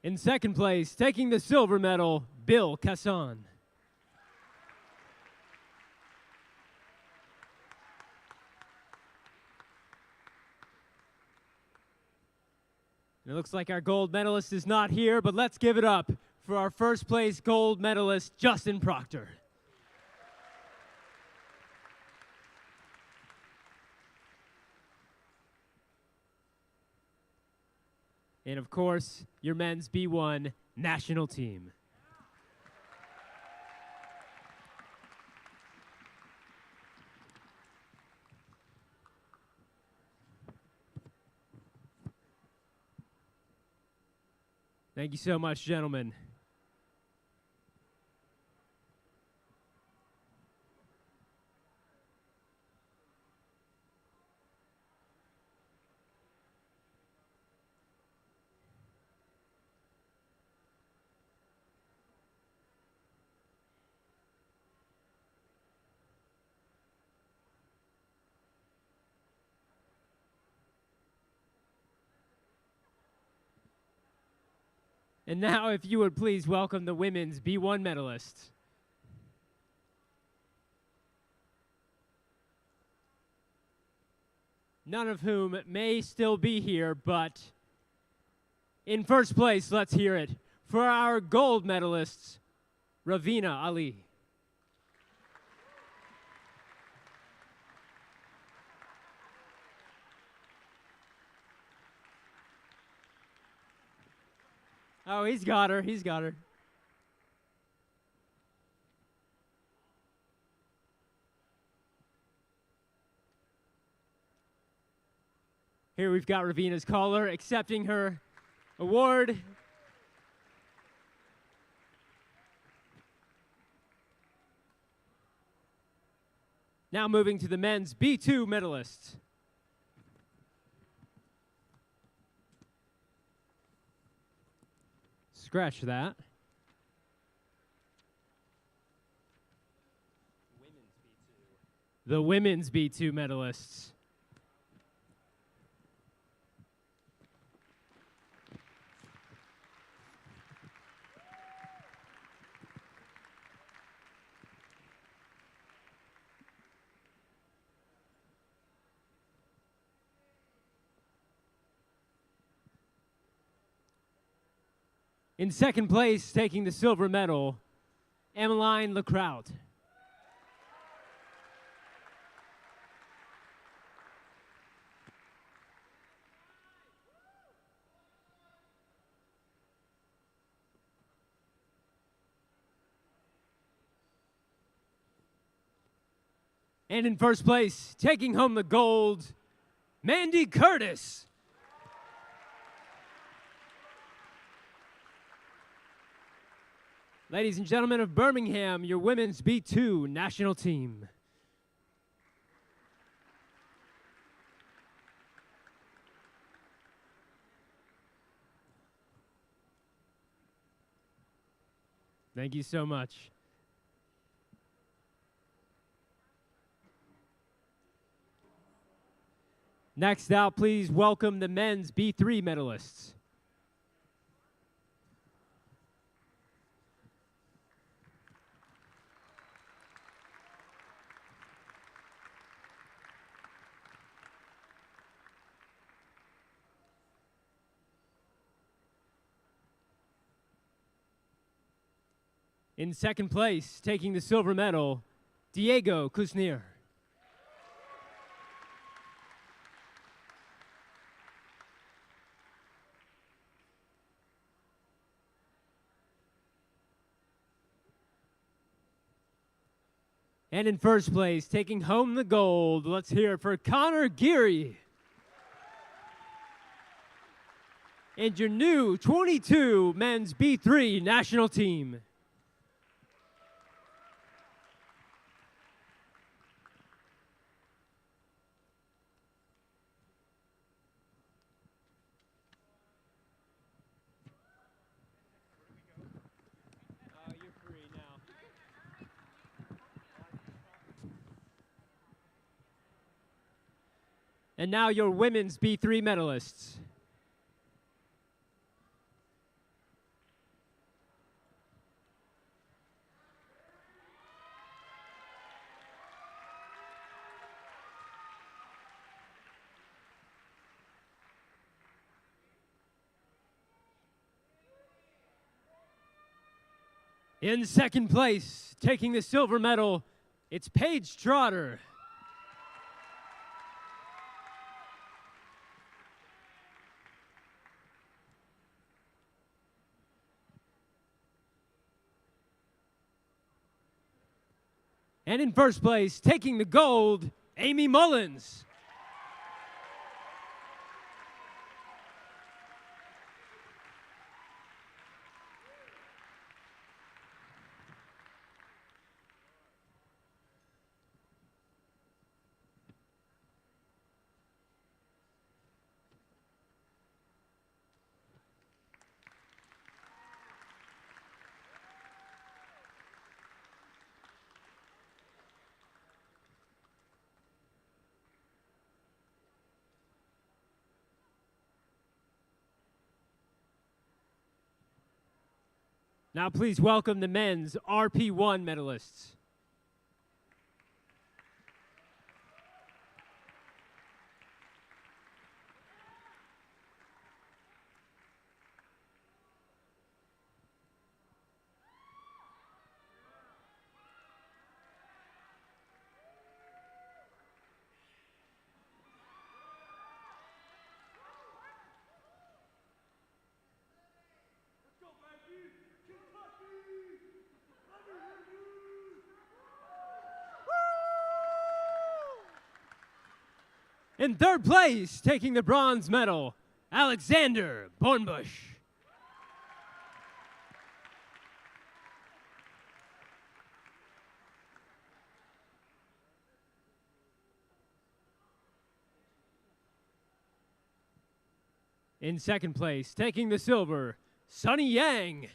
In second place, taking the silver medal, Bill Casson. And it looks like our gold medalist is not here, but let's give it up for our first place gold medalist, Justin Proctor. And of course, your men's B1 national team. Thank you so much, gentlemen. And now, if you would please welcome the women's B1 medalists. None of whom may still be here, but in first place, let's hear it for our gold medalists, Ravina Ali. Oh, he's got her. He's got her. Here we've got Ravina's caller accepting her award. Now moving to the men's B2 medalists. Scratch that. Women's B2. The women's B2 medalists. In second place, taking the silver medal, Emmeline Lecrout. And in first place, taking home the gold, Mandy Curtis. Ladies and gentlemen of Birmingham, your women's B2 national team. Thank you so much. Next out, please welcome the men's B3 medalists. In second place, taking the silver medal, Diego Kuznier. And in first place, taking home the gold, let's hear it for Connor Geary. And your new 22 men's B3 national team. You're free now. And now your women's B3 medalists. In second place, taking the silver medal, it's Paige Trotter. And in first place, taking the gold, Amy Mullins. Now please welcome the men's RP1 medalists. In third place, taking the bronze medal, Alexander Bornbusch. In second place, taking the silver, Sunny Yang.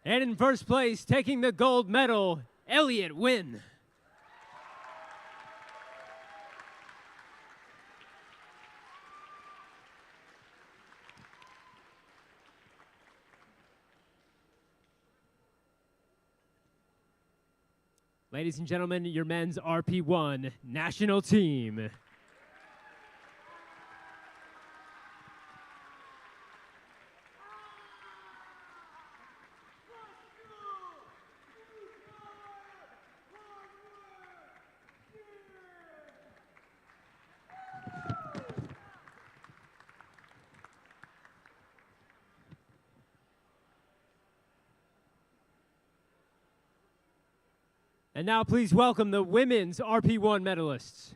And in first place, taking the gold medal, Elliot Wynn. Ladies and gentlemen, your men's RP1 national team. And now please welcome the women's RP1 medalists.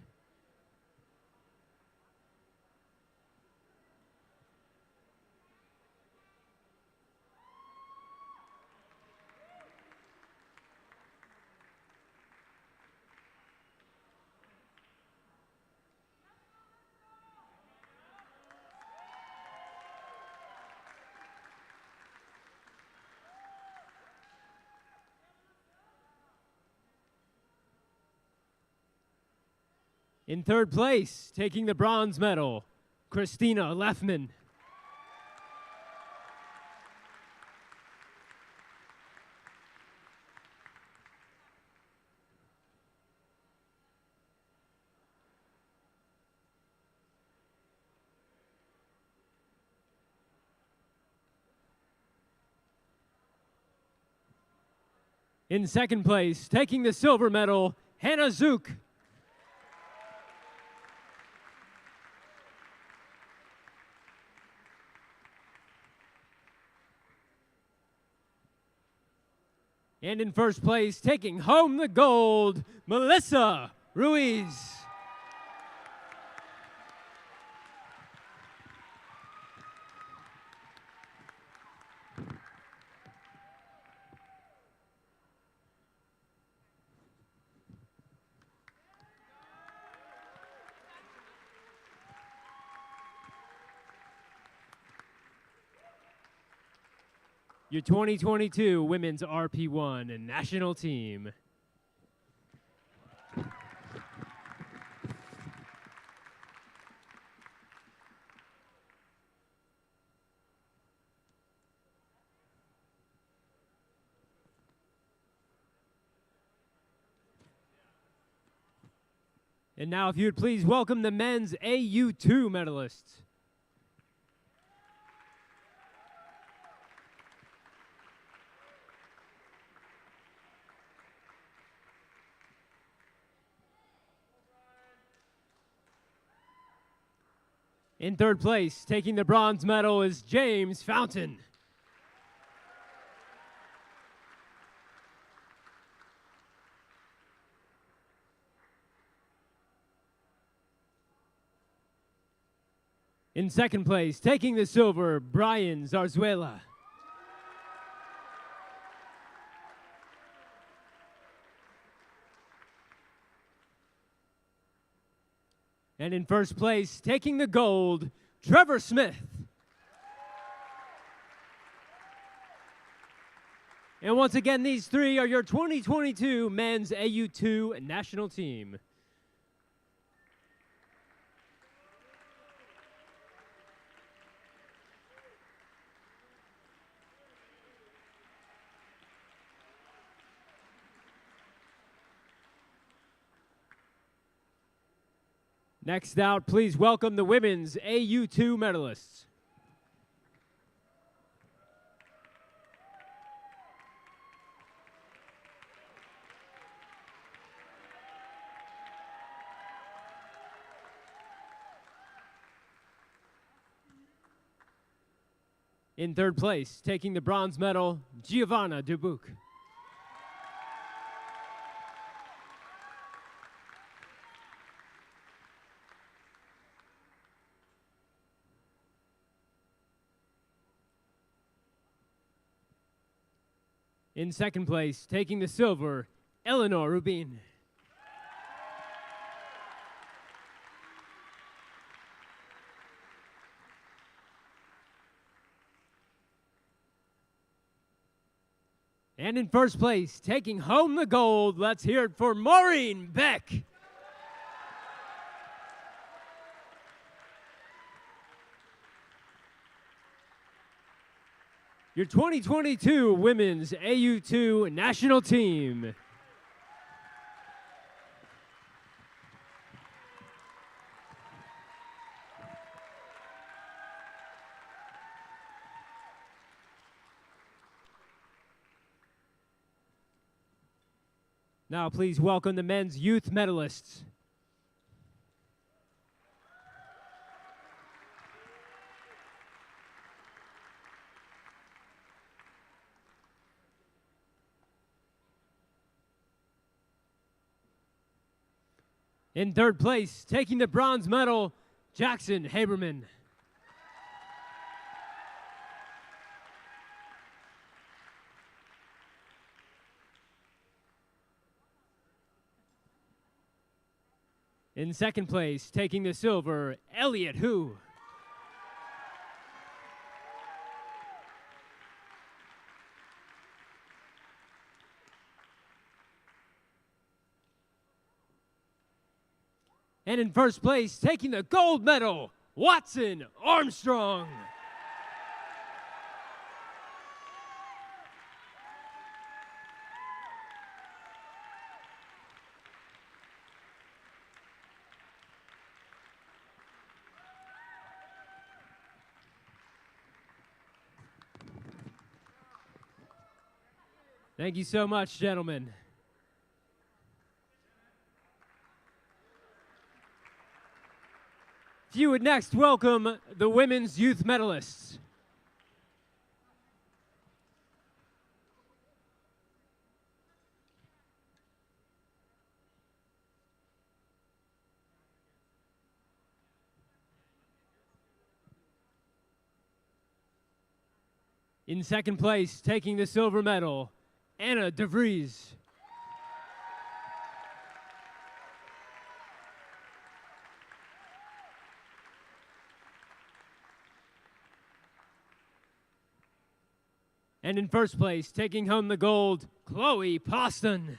In third place, taking the bronze medal, Christina Leffman. In second place, taking the silver medal, Hannah Zook. And in first place, taking home the gold, Melissa Ruiz. Your 2022 Women's RP1 National Team. And now if you would please welcome the men's AU2 medalists. In third place, taking the bronze medal is James Fountain. In second place, taking the silver, Brian Zarzuela. And in first place, taking the gold, Trevor Smith. And once again, these three are your 2022 men's AU2 national team. Next out, please welcome the women's AU2 medalists. In third place, taking the bronze medal, Giovanna Dubuc. In second place, taking the silver, Eleanor Rubin. And in first place, taking home the gold, let's hear it for Maureen Beck. Your 2022 Women's AU2 National Team. Now please welcome the men's youth medalists. In third place, taking the bronze medal, Jackson Haberman. In second place, taking the silver, Elliot Hu. And in first place, taking the gold medal, Watson Armstrong. Thank you so much, gentlemen. If you would next welcome the women's youth medalists. In second place, taking the silver medal, Anna DeVries. And in first place, taking home the gold, Chloe Poston.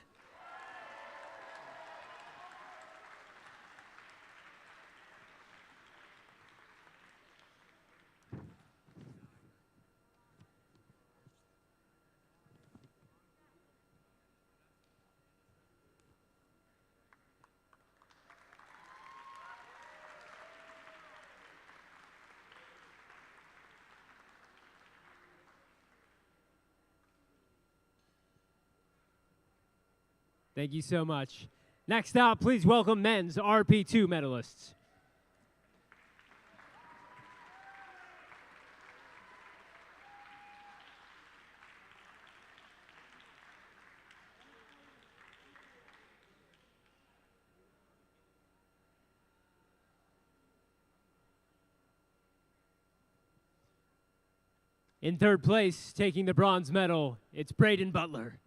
Thank you so much. Next up, please welcome men's RP2 medalists. In third place, taking the bronze medal, it's Braden Butler.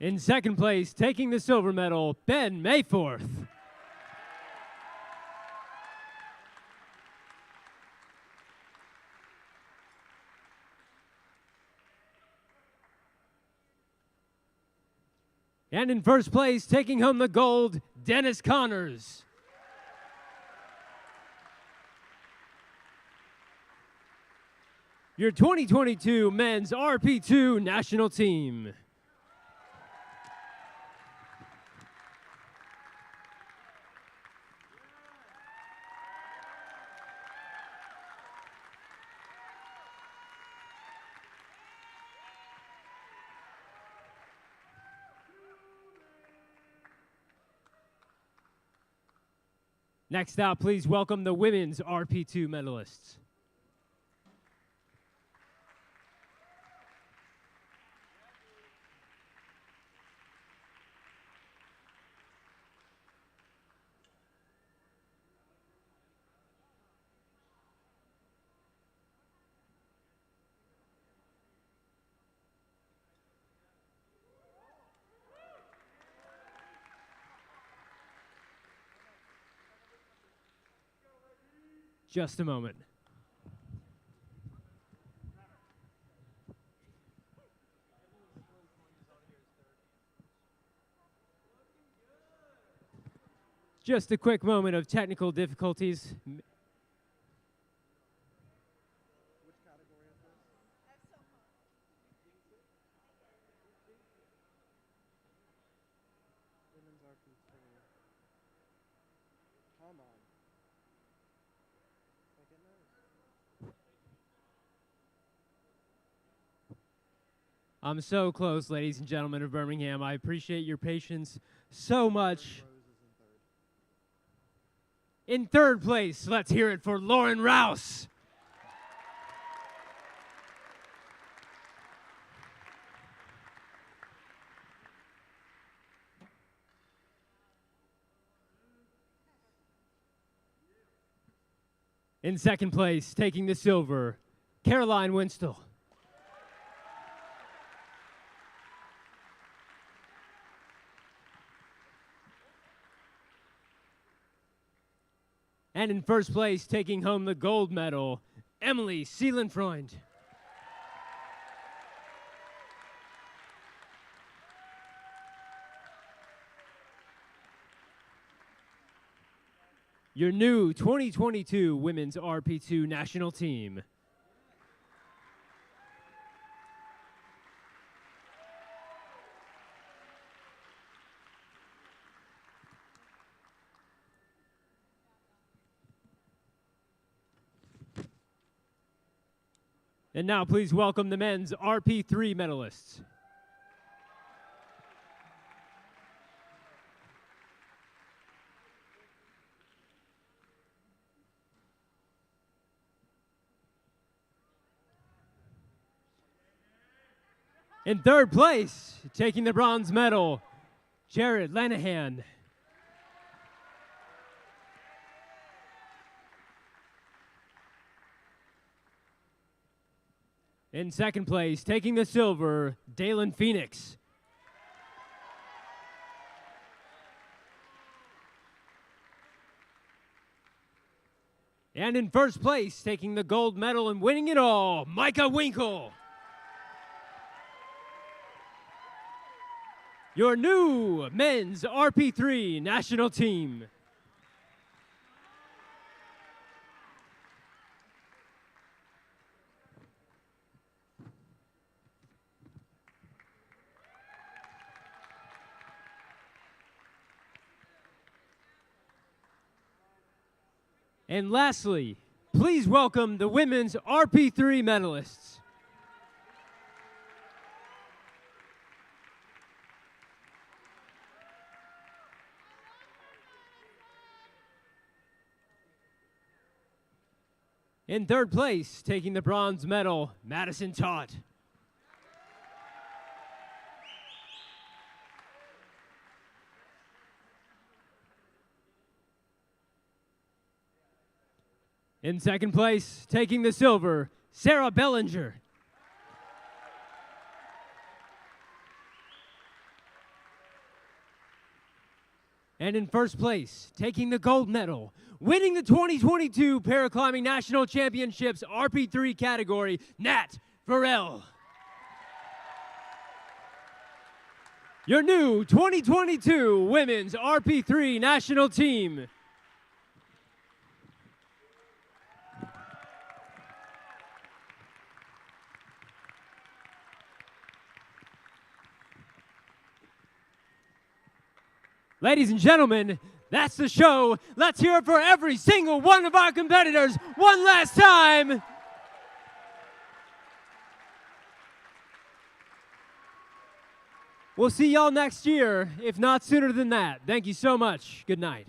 In second place, taking the silver medal, Ben Mayforth. And in first place, taking home the gold, Dennis Connors. Your 2022 men's RP2 national team. Next out, please welcome the women's RP2 medalists. Just a moment. Just a quick moment of technical difficulties. Which category is this? Women's RP2. Come on. Second nose. I'm so close, ladies and gentlemen of Birmingham. I appreciate your patience so much. Rose is in third. In third place, let's hear it for Lauren Rouse. In second place, taking the silver, Caroline Winstel. And in first place, taking home the gold medal, Emily Seelenfreund. Your new 2022 Women's RP2 National Team. And now please welcome the men's RP3 medalists. In third place, taking the bronze medal, Jared Lanahan. In second place, taking the silver, Dalen Phoenix. And in first place, taking the gold medal and winning it all, Micah Winkle. Your new men's RP3 national team. And lastly, please welcome the women's RP3 medalists. In third place, taking the bronze medal, Madison Todd. In second place, taking the silver, Sarah Bellinger. And in first place, taking the gold medal, winning the 2022 Paraclimbing National Championships RP3 category, Nat Farrell. Your new 2022 Women's RP3 National Team. Ladies and gentlemen, that's the show. Let's hear it for every single one of our competitors one last time. We'll see y'all next year, if not sooner than that. Thank you so much. Good night.